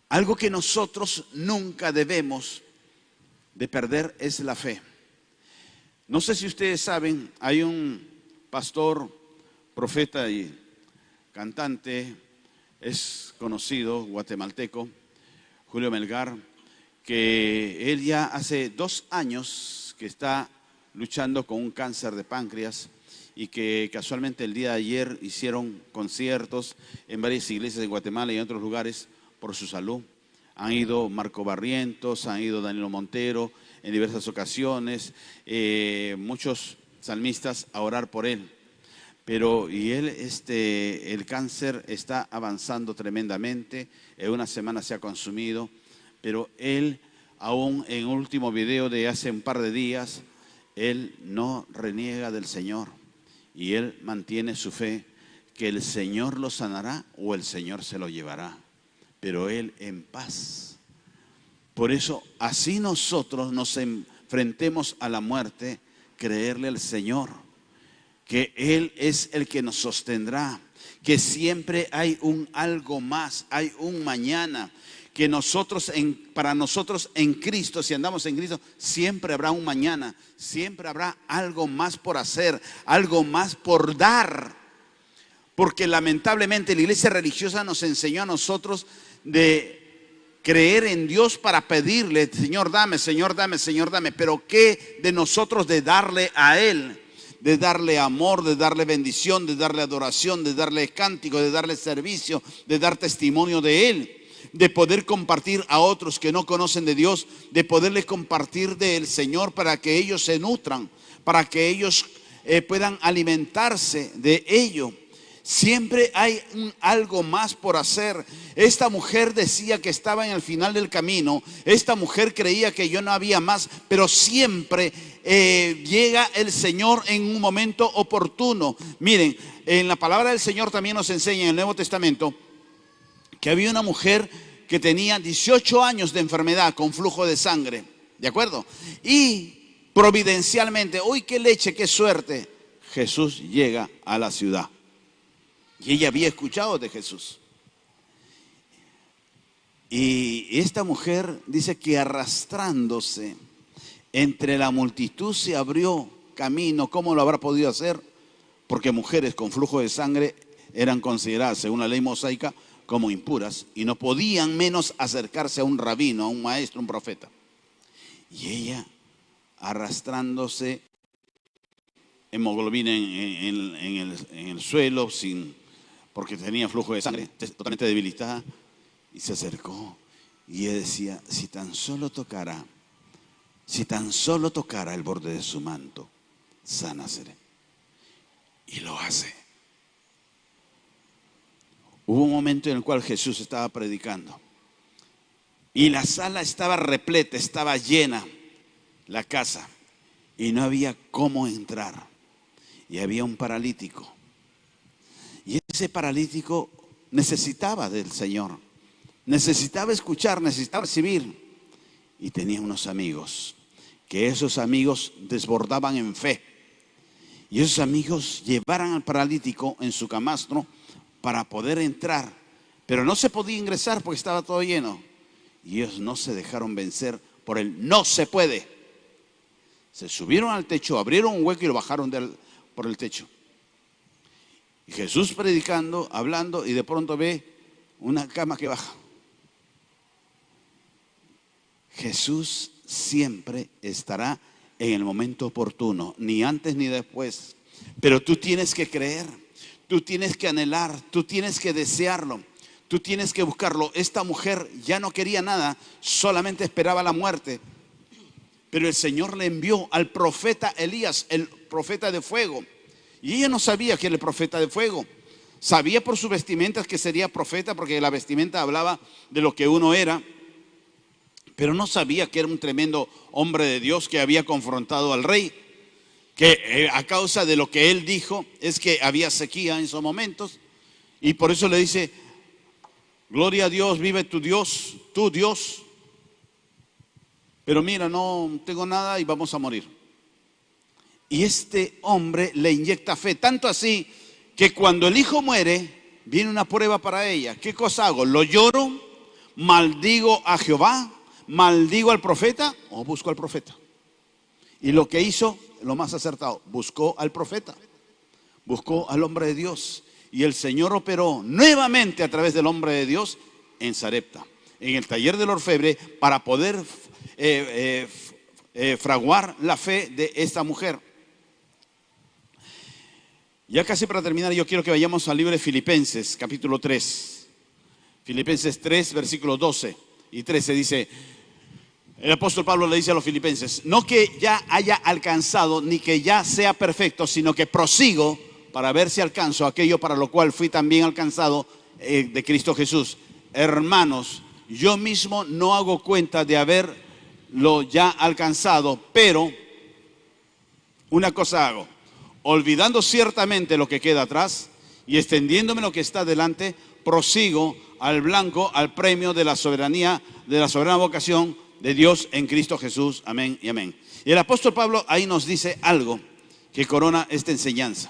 Algo que nosotros nunca debemos de perder es la fe. No sé si ustedes saben, hay un pastor, profeta y cantante, es conocido, guatemalteco, Julio Melgar, que él ya hace 2 años que está luchando con un cáncer de páncreas y que casualmente el día de ayer hicieron conciertos en varias iglesias de Guatemala y en otros lugares por su salud. Han ido Marco Barrientos, han ido Danilo Montero en diversas ocasiones, muchos salmistas a orar por él. Pero el cáncer está avanzando tremendamente. En una semana se ha consumido. Pero él, aún en el último video de hace un par de días, él no reniega del Señor. Y él mantiene su fe que el Señor lo sanará o el Señor se lo llevará. Pero él en paz. Por eso, así nosotros nos enfrentemos a la muerte, creerle al Señor, que Él es el que nos sostendrá, que siempre hay un algo más, hay un mañana, que para nosotros en Cristo, si andamos en Cristo, siempre habrá un mañana, siempre habrá algo más por hacer, algo más por dar. Porque lamentablemente la iglesia religiosa nos enseñó a nosotros de creer en Dios para pedirle, Señor dame, Señor dame, Señor dame. Pero ¿qué de nosotros de darle a Él? De darle amor, de darle bendición, de darle adoración, de darle cántico, de darle servicio, de dar testimonio de Él, de poder compartir a otros que no conocen de Dios, de poderles compartir del Señor para que ellos se nutran, para que ellos puedan alimentarse de ello. Siempre hay algo más por hacer. Esta mujer decía que estaba en el final del camino. Esta mujer creía que yo no había más, pero siempre llega el Señor en un momento oportuno. Miren, en la palabra del Señor también nos enseña en el Nuevo Testamento que había una mujer que tenía 18 años de enfermedad con flujo de sangre, ¿de acuerdo? Y providencialmente, uy, qué leche, qué suerte, Jesús llega a la ciudad. Y ella había escuchado de Jesús. Y esta mujer dice que arrastrándose entre la multitud se abrió camino. ¿Cómo lo habrá podido hacer? Porque mujeres con flujo de sangre eran consideradas, según la ley mosaica, como impuras y no podían menos acercarse a un rabino, a un maestro, un profeta. Y ella, arrastrándose, hemoglobina en el suelo, porque tenía flujo de sangre, totalmente debilitada, y se acercó y ella decía, si tan solo tocara el borde de su manto, sana seré. Y lo hace. Hubo un momento en el cual Jesús estaba predicando y la sala estaba repleta, estaba llena, la casa, y no había cómo entrar. Y había un paralítico. Y ese paralítico necesitaba del Señor, necesitaba escuchar, necesitaba recibir. Y tenía unos amigos, que esos amigos desbordaban en fe. Y esos amigos llevaran al paralítico en su camastro para poder entrar. Pero no se podía ingresar porque estaba todo lleno. Y ellos no se dejaron vencer por el no se puede. Se subieron al techo, abrieron un hueco y lo bajaron por el techo. Y Jesús predicando, hablando, y de pronto ve una cama que baja. Jesús siempre estará en el momento oportuno, ni antes ni después. Pero tú tienes que creer, tú tienes que anhelar, tú tienes que desearlo, tú tienes que buscarlo. Esta mujer ya no quería nada, solamente esperaba la muerte. Pero el Señor le envió al profeta Elías, el profeta de fuego. Y ella no sabía que era el profeta de fuego. Sabía por sus vestimentas que sería profeta, porque la vestimenta hablaba de lo que uno era. Pero no sabía que era un tremendo hombre de Dios que había confrontado al rey. Que a causa de lo que él dijo, es que había sequía en esos momentos. Y por eso le dice, gloria a Dios, vive tu Dios, tu Dios. Pero mira, no tengo nada y vamos a morir. Y este hombre le inyecta fe, tanto así que cuando el hijo muere, viene una prueba para ella. ¿Qué cosa hago? ¿Lo lloro? ¿Maldigo a Jehová? ¿Maldigo al profeta? ¿O busco al profeta? Y lo que hizo, lo más acertado, buscó al profeta, buscó al hombre de Dios. Y el Señor operó nuevamente a través del hombre de Dios en Sarepta, en el taller del orfebre, para poder fraguar la fe de esta mujer. Ya casi para terminar, yo quiero que vayamos al libro de Filipenses, capítulo 3. Filipenses 3, versículos 12 y 13 dice: El apóstol Pablo le dice a los filipenses, no que ya haya alcanzado ni que ya sea perfecto, sino que prosigo para ver si alcanzo aquello para lo cual fui también alcanzado de Cristo Jesús. Hermanos, yo mismo no hago cuenta de haberlo ya alcanzado, pero una cosa hago, olvidando ciertamente lo que queda atrás y extendiéndome lo que está delante, prosigo al blanco, al premio de la soberana vocación de Dios en Cristo Jesús. Amén y amén. Y el apóstol Pablo ahí nos dice algo que corona esta enseñanza,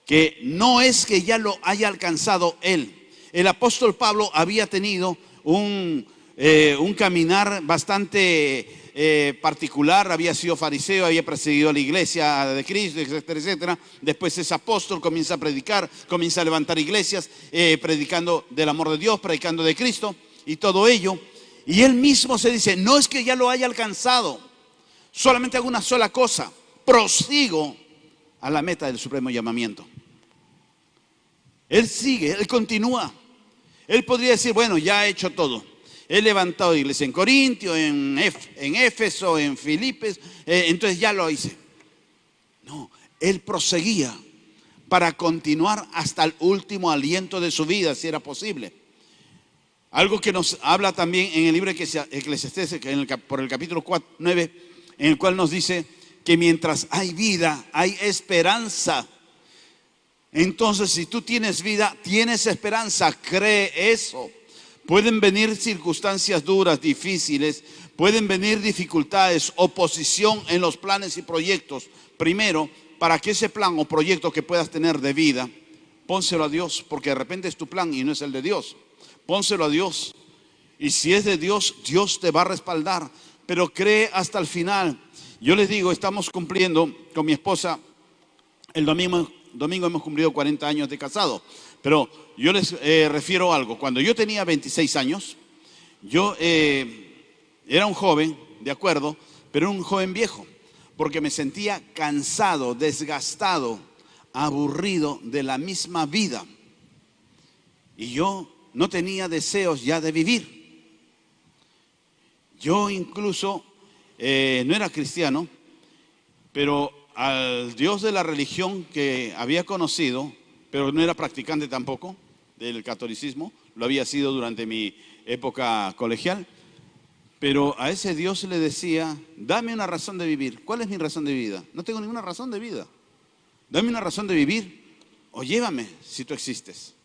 que no es que ya lo haya alcanzado él. El apóstol Pablo había tenido un caminar bastante particular, había sido fariseo, había presidido a la iglesia de Cristo, etcétera, etcétera. Después es apóstol, comienza a predicar, comienza a levantar iglesias, predicando del amor de Dios, predicando de Cristo y todo ello. Y él mismo se dice, no es que ya lo haya alcanzado, solamente hago una sola cosa, prosigo a la meta del supremo llamamiento. Él sigue, él continúa. Él podría decir, bueno, ya he hecho todo. He levantado iglesia en Corintio, en Éfeso, en Filipos, entonces ya lo hice. No, él proseguía para continuar hasta el último aliento de su vida, si era posible. Algo que nos habla también en el libro de Eclesiastés, por el capítulo 9, en el cual nos dice que mientras hay vida, hay esperanza. Entonces, si tú tienes vida, tienes esperanza, cree eso. Pueden venir circunstancias duras, difíciles, pueden venir dificultades, oposición en los planes y proyectos. Primero, para que ese plan o proyecto que puedas tener de vida, pónselo a Dios, porque de repente es tu plan y no es el de Dios. Pónselo a Dios. Y si es de Dios, Dios te va a respaldar. Pero cree hasta el final. Yo les digo, estamos cumpliendo con mi esposa, el domingo hemos cumplido 40 años de casado. Pero yo les refiero algo. Cuando yo tenía 26 años, yo era un joven, de acuerdo, pero un joven viejo. Porque me sentía cansado, desgastado, aburrido de la misma vida. Y yo no tenía deseos ya de vivir. Yo incluso no era cristiano, pero al Dios de la religión que había conocido, pero no era practicante tampoco del catolicismo, lo había sido durante mi época colegial, pero a ese Dios le decía, dame una razón de vivir. ¿Cuál es mi razón de vida? No tengo ninguna razón de vida. Dame una razón de vivir o llévame si tú existes.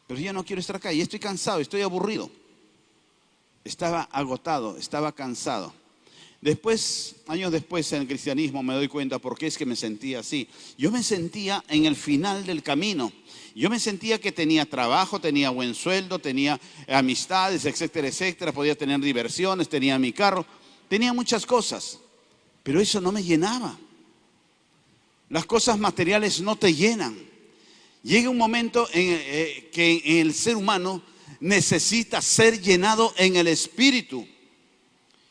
Pero ya no quiero estar acá y estoy cansado, estoy aburrido. Estaba agotado, estaba cansado. Después, años después en el cristianismo me doy cuenta por qué es que me sentía así. Yo me sentía en el final del camino. Yo me sentía que tenía trabajo, tenía buen sueldo, tenía amistades, etcétera, etcétera. Podía tener diversiones, tenía mi carro, tenía muchas cosas. Pero eso no me llenaba. Las cosas materiales no te llenan. Llega un momento que el ser humano necesita ser llenado en el espíritu.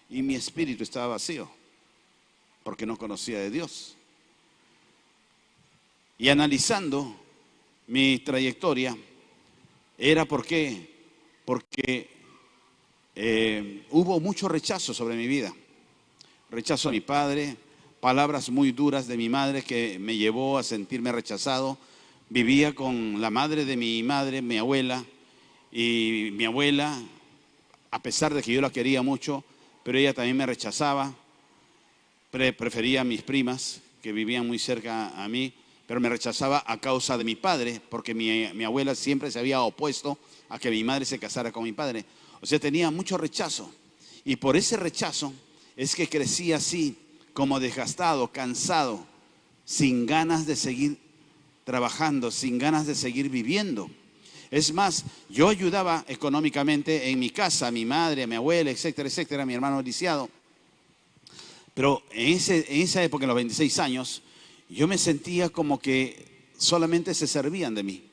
Y mi espíritu estaba vacío, porque no conocía de Dios. Y analizando mi trayectoria, era porque hubo mucho rechazo sobre mi vida. Rechazo a mi padre, palabras muy duras de mi madre que me llevó a sentirme rechazado. Vivía con la madre de mi madre, mi abuela, y mi abuela, a pesar de que yo la quería mucho, pero ella también me rechazaba. Prefería a mis primas, que vivían muy cerca a mí, pero me rechazaba a causa de mi padre, porque mi abuela siempre se había opuesto a que mi madre se casara con mi padre. O sea, tenía mucho rechazo. Y por ese rechazo es que crecí así, como desgastado, cansado, sin ganas de seguir trabajando, sin ganas de seguir viviendo. Es más, yo ayudaba económicamente en mi casa, a mi madre, a mi abuela, etcétera, etcétera, a mi hermano lisiado. Pero en esa época, en los 26 años, yo me sentía como que solamente se servían de mí.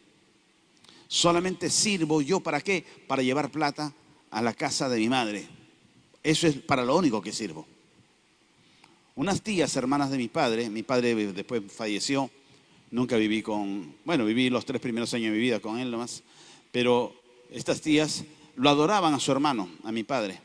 Solamente sirvo yo, ¿para qué? Para llevar plata a la casa de mi madre. Eso es para lo único que sirvo. Unas tías, hermanas de mi padre después falleció. Nunca viví viví los 3 primeros años de mi vida con él nomás. Pero estas tías lo adoraban a su hermano, a mi padre.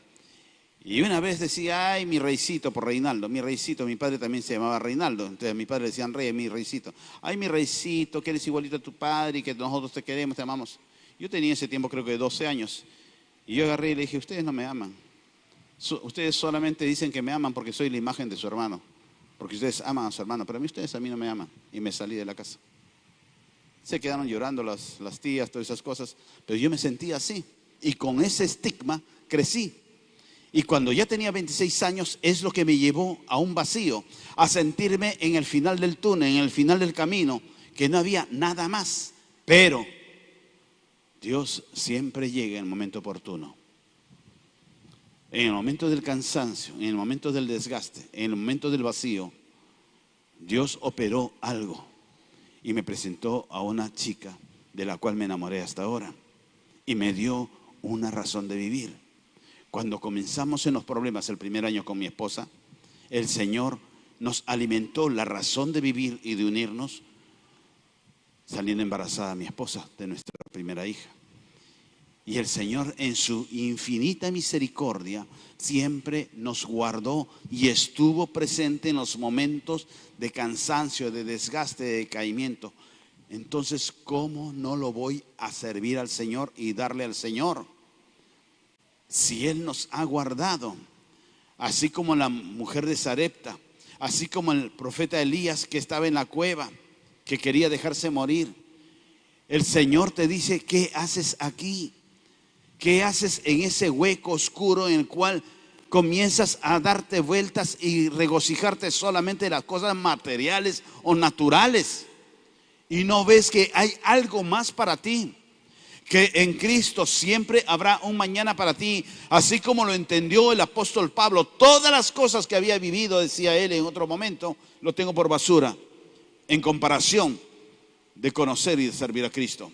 Y una vez decía, ay, mi reycito, por Reinaldo, mi reycito, mi padre también se llamaba Reinaldo, entonces a mi padre le decían rey, mi reycito. Ay, mi reycito, que eres igualito a tu padre y que nosotros te queremos, te amamos. Yo tenía ese tiempo creo que 12 años y yo agarré y le dije, ustedes no me aman. Ustedes solamente dicen que me aman porque soy la imagen de su hermano, porque ustedes aman a su hermano, pero ustedes a mí no me aman. Y me salí de la casa. Se quedaron llorando las tías, todas esas cosas, pero yo me sentía así y con ese estigma crecí. Y cuando ya tenía 26 años es lo que me llevó a un vacío, a sentirme en el final del túnel, en el final del camino, que no había nada más. Pero Dios siempre llega en el momento oportuno. En el momento del cansancio, en el momento del desgaste, en el momento del vacío, Dios operó algo y me presentó a una chica de la cual me enamoré hasta ahora y me dio una razón de vivir. Cuando comenzamos en los problemas el primer año con mi esposa, el Señor nos alimentó la razón de vivir y de unirnos, saliendo embarazada mi esposa de nuestra primera hija. Y el Señor en su infinita misericordia siempre nos guardó y estuvo presente en los momentos de cansancio, de desgaste, de decaimiento. Entonces, ¿cómo no lo voy a servir al Señor y darle al Señor? Si Él nos ha guardado, así como la mujer de Sarepta, así como el profeta Elías que estaba en la cueva, que quería dejarse morir. El Señor te dice, ¿qué haces aquí? ¿Qué haces en ese hueco oscuro en el cual comienzas a darte vueltas y regocijarte solamente de las cosas materiales o naturales? Y no ves que hay algo más para ti. Que en Cristo siempre habrá un mañana para ti, así como lo entendió el apóstol Pablo. Todas las cosas que había vivido, decía él en otro momento, lo tengo por basura en comparación de conocer y de servir a Cristo.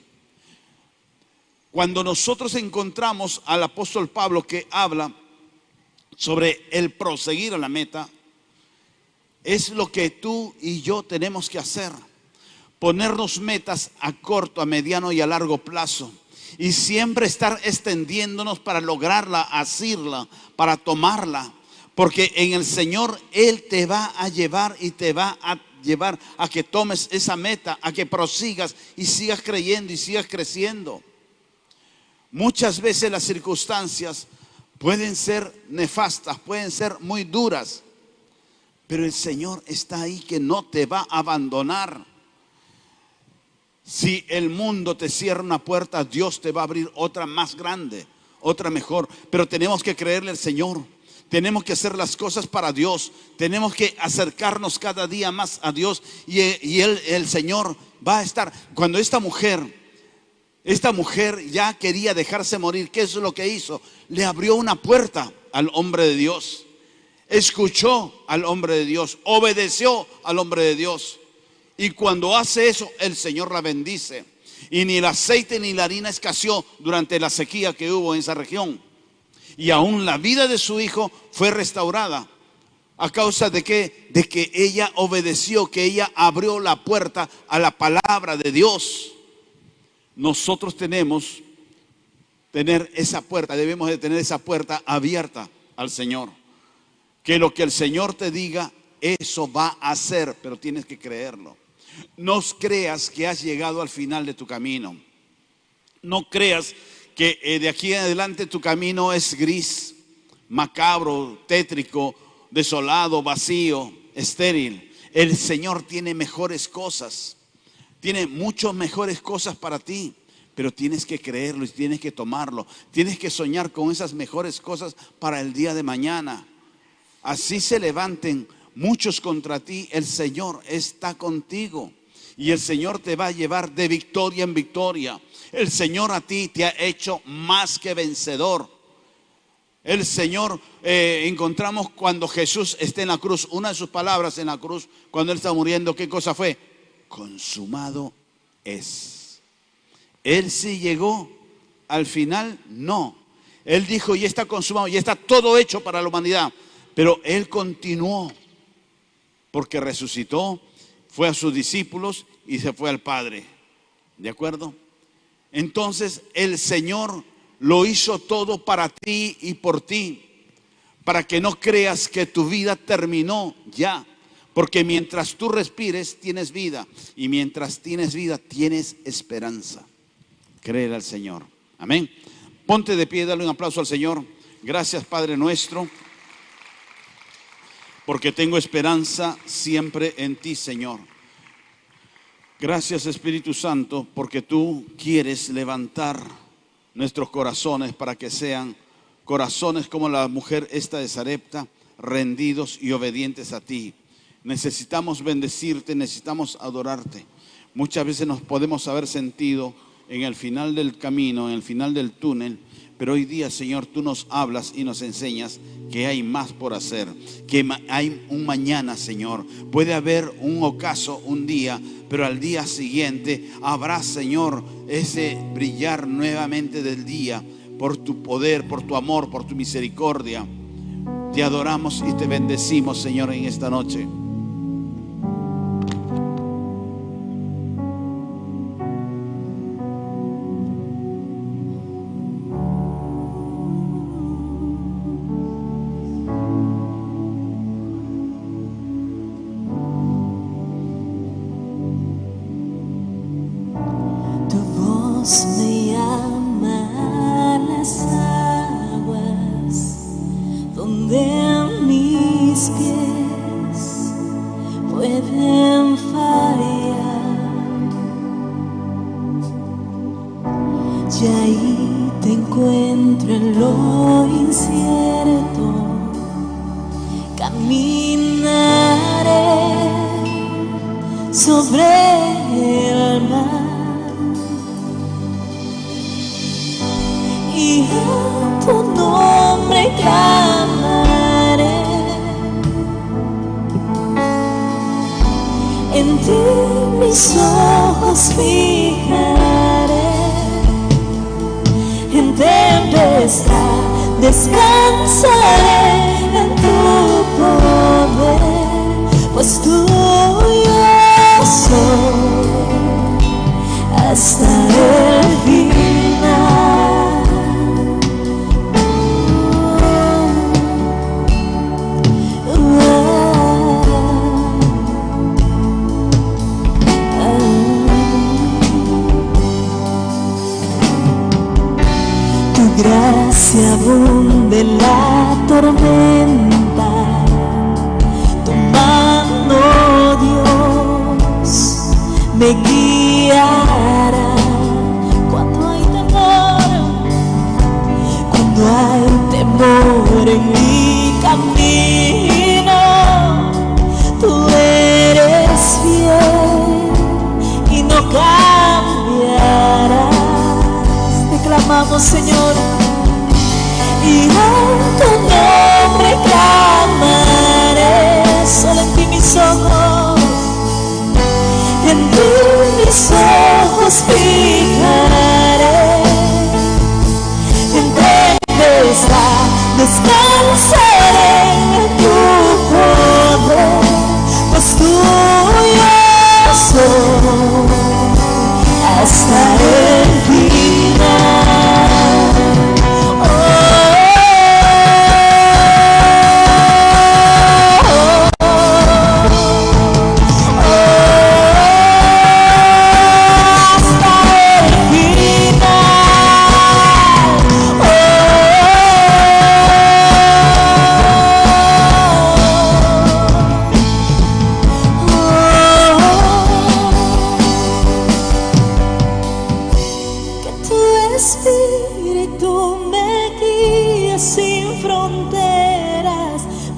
Cuando nosotros encontramos al apóstol Pablo que habla sobre el proseguir a la meta, es lo que tú y yo tenemos que hacer. Ponernos metas a corto, a mediano y a largo plazo. Y siempre estar extendiéndonos para lograrla, asirla, para tomarla. Porque en el Señor Él te va a llevar y te va a llevar a que tomes esa meta, a que prosigas y sigas creyendo y sigas creciendo. Muchas veces las circunstancias pueden ser nefastas, pueden ser muy duras, pero el Señor está ahí que no te va a abandonar. Si el mundo te cierra una puerta, Dios te va a abrir otra más grande, otra mejor. Pero tenemos que creerle al Señor. Tenemos que hacer las cosas para Dios. Tenemos que acercarnos cada día más a Dios. Y el Señor va a estar. Cuando esta mujer ya quería dejarse morir, ¿qué es lo que hizo? Le abrió una puerta al hombre de Dios. Escuchó al hombre de Dios. Obedeció al hombre de Dios. Y cuando hace eso, el Señor la bendice. Y ni el aceite ni la harina escaseó durante la sequía que hubo en esa región. Y aún la vida de su hijo fue restaurada. ¿A causa de qué? De que ella obedeció, que ella abrió la puerta a la palabra de Dios. Nosotros debemos tener esa puerta abierta al Señor. Que lo que el Señor te diga, eso va a hacer, pero tienes que creerlo. No creas que has llegado al final de tu camino. No creas que de aquí en adelante tu camino es gris, macabro, tétrico, desolado, vacío, estéril. El Señor tiene mejores cosas. Tiene muchas mejores cosas para ti. Pero tienes que creerlo y tienes que tomarlo. Tienes que soñar con esas mejores cosas para el día de mañana. Así se levanten muchos contra ti, el Señor está contigo. Y el Señor te va a llevar de victoria en victoria. El Señor a ti te ha hecho más que vencedor. El Señor, encontramos cuando Jesús está en la cruz, una de sus palabras en la cruz, cuando Él está muriendo, ¿qué cosa fue? Consumado es. Él sí llegó al final, no. Él dijo, ya está consumado, ya está todo hecho para la humanidad. Pero Él continuó, porque resucitó, fue a sus discípulos y se fue al Padre. ¿De acuerdo? Entonces el Señor lo hizo todo para ti y por ti. para que no creas que tu vida terminó ya. Porque mientras tú respires, tienes vida. Y mientras tienes vida, tienes esperanza. Créele al Señor. Amén. Ponte de pie, dale un aplauso al Señor. Gracias, Padre nuestro, porque tengo esperanza siempre en ti, Señor. Gracias, Espíritu Santo, porque tú quieres levantar nuestros corazones para que sean corazones como la mujer esta de Sarepta, rendidos y obedientes a ti. Necesitamos bendecirte, necesitamos adorarte. Muchas veces nos podemos haber sentido en el final del camino, en el final del túnel, pero hoy día, Señor, tú nos hablas y nos enseñas que hay más por hacer, que hay un mañana, Señor. Puede haber un ocaso un día, pero al día siguiente habrá, Señor, ese brillar nuevamente del día por tu poder, por tu amor, por tu misericordia. Te adoramos y te bendecimos, Señor, en esta noche. Me llama a las aguas donde mis pies pueden fallar, y ahí te encuentro en lo incierto. Caminaré sobre el mar y a tu nombre clamaré. En ti mis ojos fijaré. En tempestad descansaré en tu poder, pues tuyo soy hasta el final. Gracia abunde en la tormenta, tu mano, Dios, me guiará. Cuando hay temor en mi camino, tú eres fiel y no cambiarás. Clamamos, Señor, y a tu nombre clamaré. Solo en ti mis ojos, en ti mis ojos fijaré. En tempestad descansaré en tu poder, pues tuyo soy hasta el final.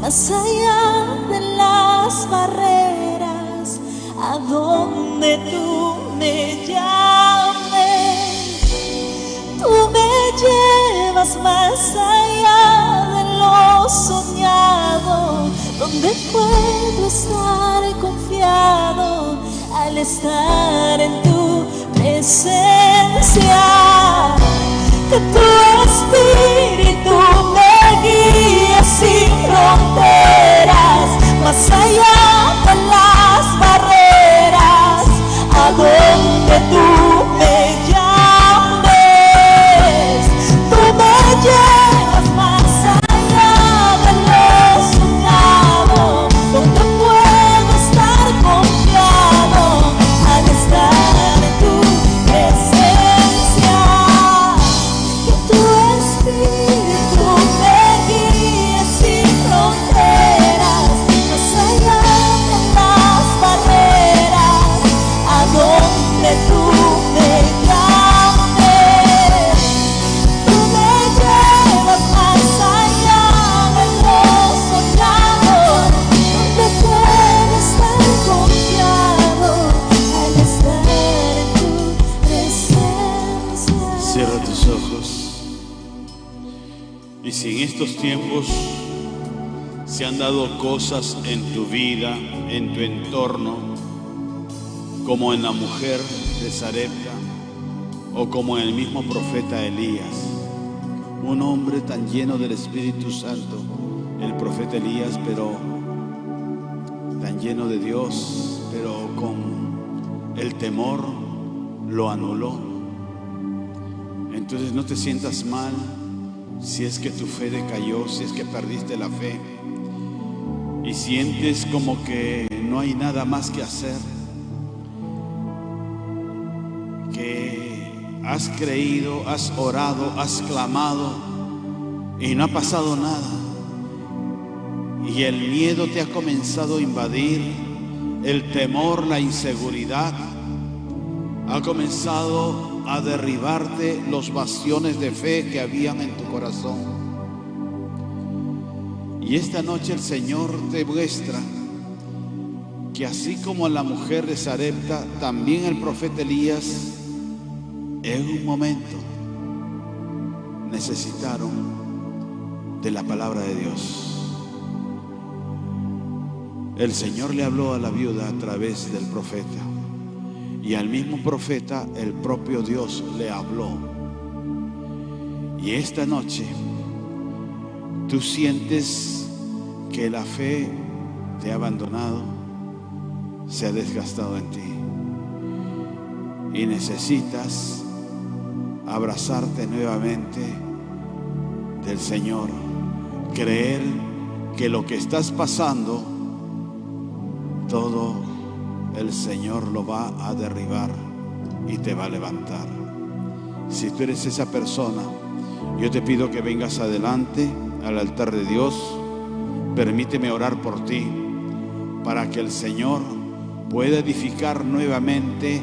Más allá de las barreras, a donde tú me llames, tú me llevas más allá de lo soñado, donde puedo estar confiado al estar en tu presencia. Que tu espíritu me guíe sin fronteras, más allá de las barreras, a donde tú me llames. Tú me llevas más allá de Y si en estos tiempos se han dado cosas en tu vida, en tu entorno, como en la mujer de Sarepta o como en el mismo profeta Elías, un hombre tan lleno del Espíritu Santo, el profeta Elías, pero tan lleno de Dios, pero con el temor lo anuló. Entonces no te sientas mal si es que tu fe decayó, si es que perdiste la fe y sientes como que no hay nada más que hacer, que has creído, has orado, has clamado y no ha pasado nada, y el miedo te ha comenzado a invadir, el temor, la inseguridad ha comenzado a derribarte los bastiones de fe que habían en tu corazón. Y esta noche el Señor te muestra que así como a la mujer de Sarepta, también el profeta Elías en un momento necesitaron de la palabra de Dios. El Señor le habló a la viuda a través del profeta, y al mismo profeta el propio Dios le habló. Y esta noche tú sientes que la fe te ha abandonado, se ha desgastado en ti, y necesitas abrazarte nuevamente del Señor, creer que lo que estás pasando, todo el Señor lo va a derribar y te va a levantar. Si tú eres esa persona, yo te pido que vengas adelante al altar de Dios. Permíteme orar por ti para que el Señor pueda edificar nuevamente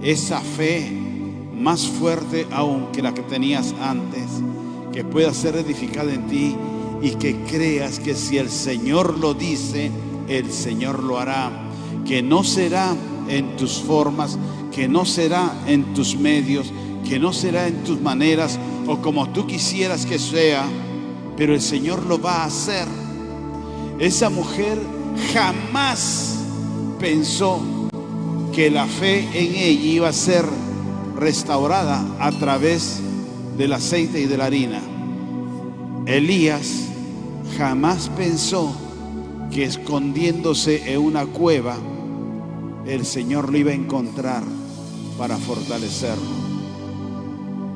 esa fe más fuerte aún que la que tenías antes, que pueda ser edificada en ti y que creas que si el Señor lo dice, el Señor lo hará, que no será en tus formas, que no será en tus medios, que no será en tus maneras o como tú quisieras que sea, pero el Señor lo va a hacer. Esa mujer jamás pensó que la fe en ella iba a ser restaurada a través del aceite y de la harina. Elías jamás pensó que escondiéndose en una cueva el Señor lo iba a encontrar para fortalecerlo.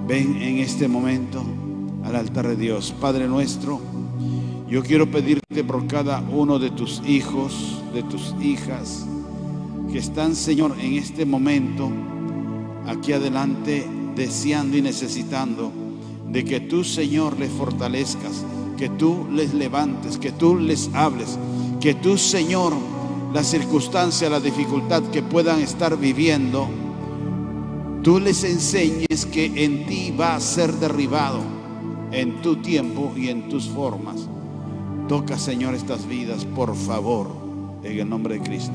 Ven en este momento al altar de Dios. Padre nuestro, yo quiero pedirte por cada uno de tus hijos, de tus hijas que están, Señor, en este momento aquí adelante, deseando y necesitando de que tú, Señor, les fortalezcas, que tú les levantes, que tú les hables, que tú, Señor, la circunstancia, la dificultad que puedan estar viviendo, tú les enseñes que en ti va a ser derribado en tu tiempo y en tus formas. Toca, Señor, estas vidas, por favor, en el nombre de Cristo.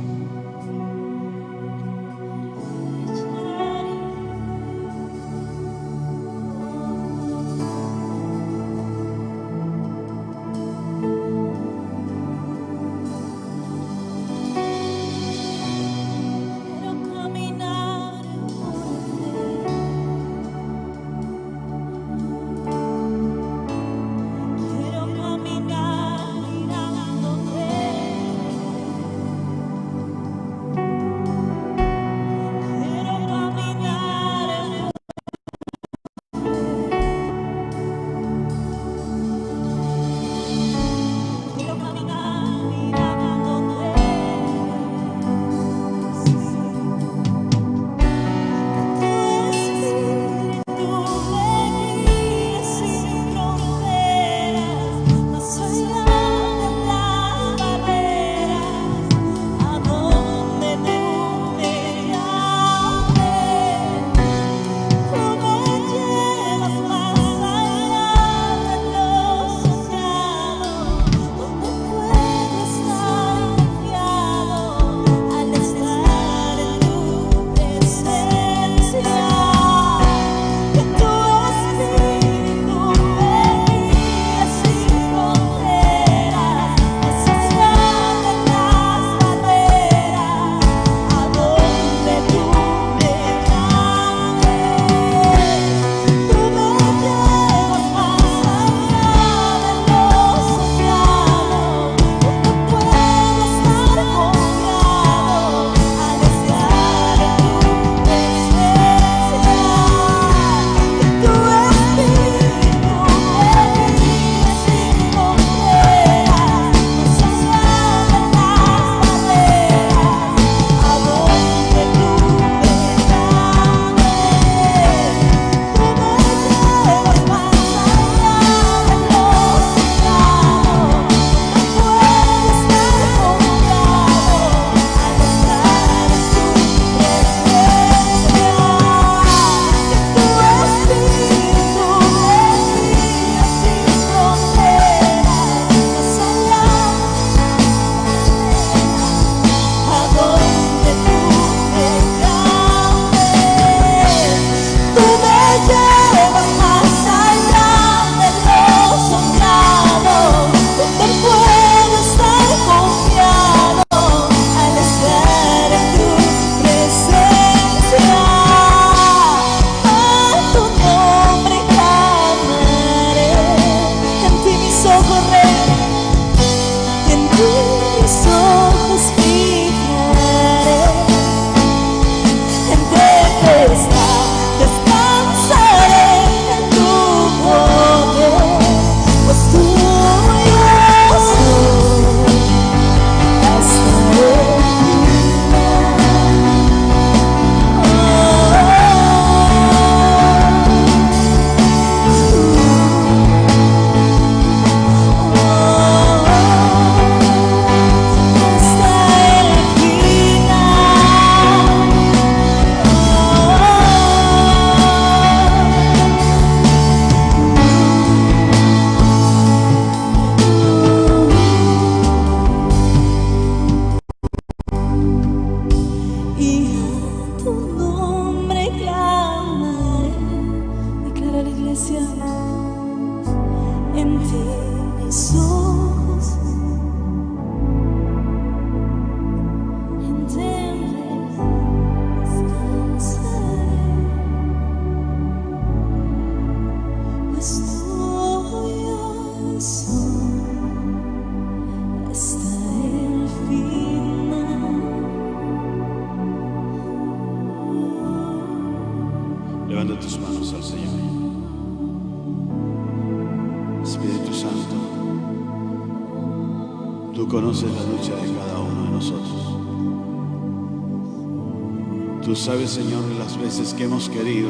ti mis ojos entienden, descansaré, pues tuyos hasta el final. Levanta tus manos al Señor. Espíritu Santo, tú conoces la lucha de cada uno de nosotros. Tú sabes, Señor, las veces que hemos querido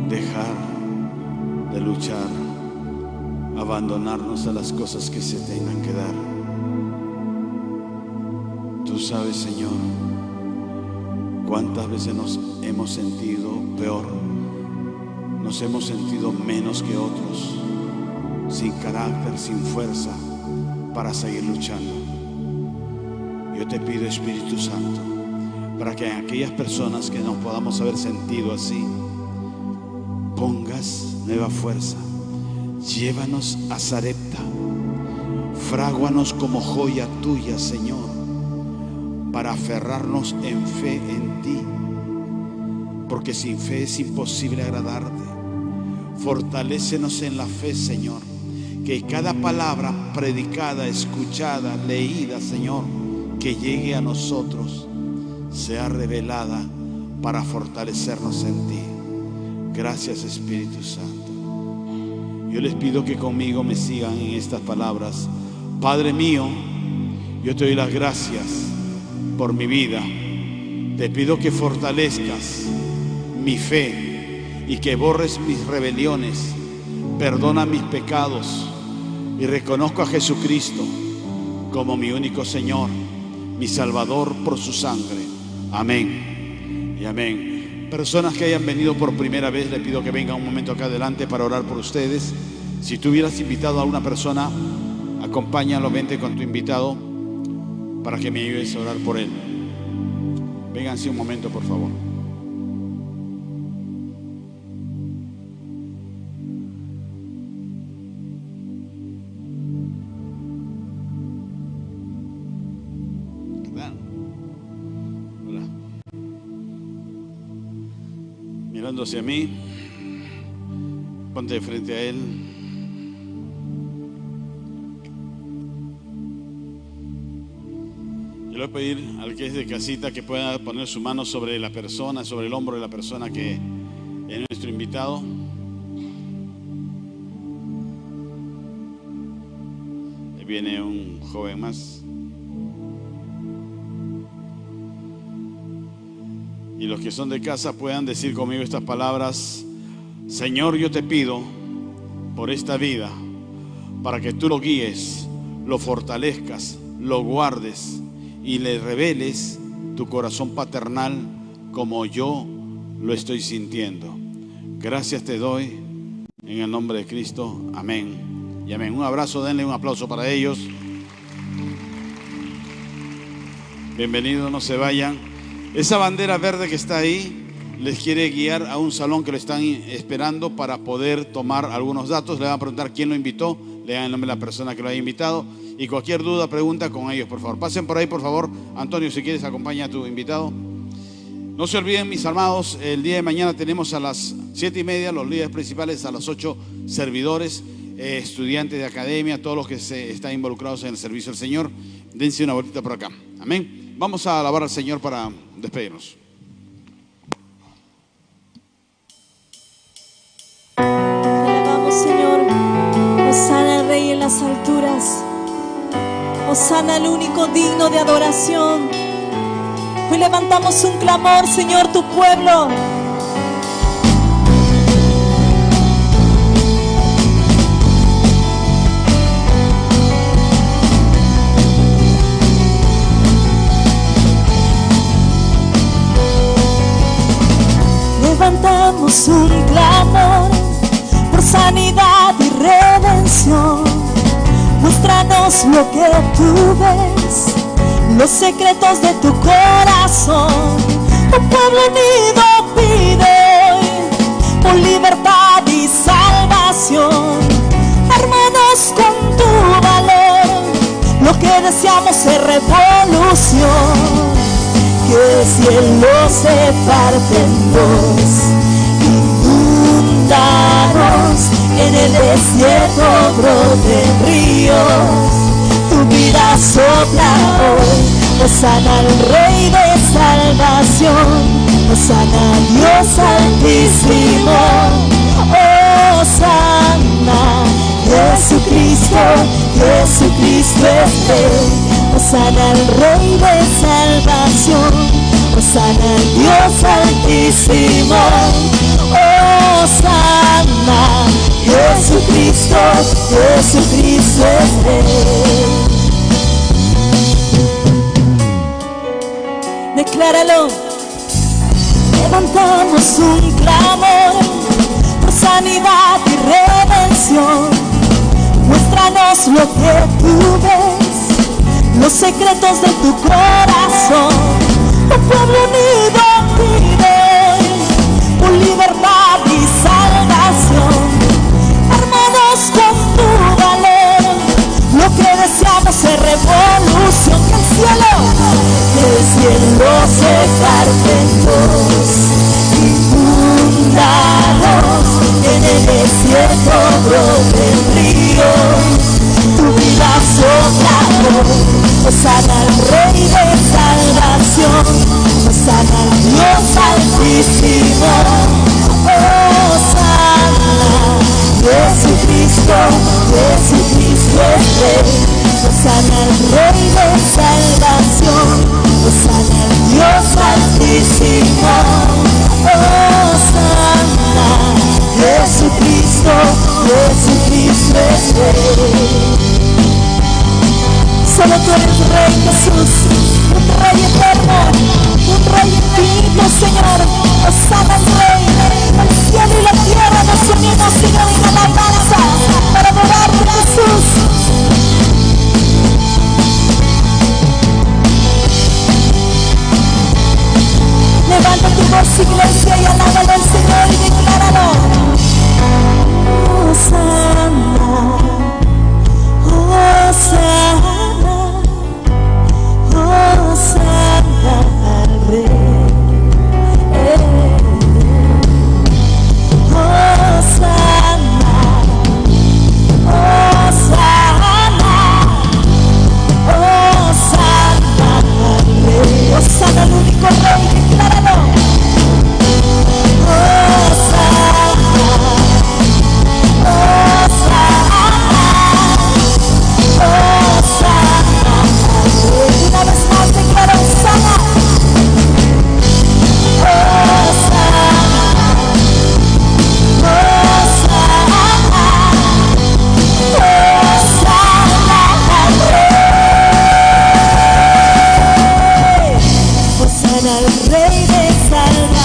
dejar de luchar, abandonarnos a las cosas que se tengan que dar. Tú sabes, Señor, cuántas veces nos hemos sentido peor, nos hemos sentido menos que otros, sin carácter, sin fuerza para seguir luchando. Yo te pido, Espíritu Santo, para que en aquellas personas que nos podamos haber sentido así, pongas nueva fuerza. Llévanos a Sarepta, fráguanos como joya tuya, Señor, para aferrarnos en fe en ti, porque sin fe es imposible agradarte. Fortalécenos en la fe, Señor, que cada palabra predicada, escuchada, leída, Señor, que llegue a nosotros, sea revelada para fortalecernos en ti. Gracias, Espíritu Santo. Yo les pido que conmigo me sigan en estas palabras. Padre mío, yo te doy las gracias por mi vida. Te pido que fortalezcas mi fe y que borres mis rebeliones. Perdona mis pecados y reconozco a Jesucristo como mi único Señor, mi Salvador por su sangre. Amén y amén. Personas que hayan venido por primera vez, le pido que vengan un momento acá adelante para orar por ustedes. Si tú hubieras invitado a una persona, acompáñalo, vente con tu invitado para que me ayudes a orar por él. Vénganse un momento, por favor. Hola. Mirando hacia mí, ponte de frente a él. Yo le voy a pedir al que es de casita que pueda poner su mano sobre la persona, sobre el hombro de la persona que es nuestro invitado. Ahí viene un joven más. Y los que son de casa puedan decir conmigo estas palabras: Señor, yo te pido por esta vida, para que tú lo guíes, lo fortalezcas, lo guardes y le reveles tu corazón paternal como yo lo estoy sintiendo. Gracias te doy en el nombre de Cristo. Amén y amén. Un abrazo, denle un aplauso para ellos. Bienvenidos, no se vayan. Esa bandera verde que está ahí les quiere guiar a un salón que lo están esperando para poder tomar algunos datos. Le van a preguntar quién lo invitó, le dan el nombre de la persona que lo haya invitado. Y cualquier duda, pregunta con ellos, por favor. Pasen por ahí, por favor. Antonio, si quieres, acompaña a tu invitado. No se olviden, mis amados, el día de mañana tenemos a las 7:30 los líderes principales, a las 8 servidores, estudiantes de academia, todos los que están involucrados en el servicio del Señor. Dense una vueltita por acá. Amén. Vamos a alabar al Señor para despedirnos. Te alabamos, Señor. Hosana al Rey en las alturas. Hosana al único digno de adoración. Hoy levantamos un clamor, Señor, tu pueblo. Levantamos un clamor por sanidad y redención. Muéstranos lo que tú ves, los secretos de tu corazón. Un pueblo unido pide hoy por libertad y salvación. salvación. Hermanos, con tu valor, lo que deseamos es revolución. Que el cielo se parte en dos, inundados, en el desierto broten ríos. Tu vida sopla hoy, Hosana al Rey de salvación, Hosana Dios altísimo, Hosana Jesucristo, Jesucristo es Rey. Hosana al Rey de salvación, Hosana al Dios altísimo, Hosana Jesucristo, Jesucristo es Rey. Decláralo. Levantamos un clamor por sanidad y redención. Muéstranos lo que tú ves, los secretos de tu corazón. Un pueblo unido pide por libertad y salvación. Hermanos, con tu valor, lo que deseamos es revolución. Que el cielo se parte en dos, inundados, en el desierto broten ríos. Tu vida sopla hoy, Hosana al Rey de salvación, Hosana al Dios altísimo, Hosana Jesucristo, Jesucristo es Rey. Hosana al Rey de salvación, Hosana al Dios altísimo, Hosana Jesucristo, Jesucristo es Rey. Solo tú eres Rey Jesús, un Rey eterno, un Rey infinito, Señor. Hosana al Rey, el cielo y la tierra nos unimos en una alabanza para adorarte, Jesús. Levanta tu voz, iglesia, y alábalo al Señor y decláralo. Hosana, Hosana, Hosana al Rey. Hosana, Hosana, Hosana al Rey. Hosana al único Rey, decláralo. Hosana, Hosana, Hosana al Rey. Una vez más declara Hosana. Hosana al Rey de salvación.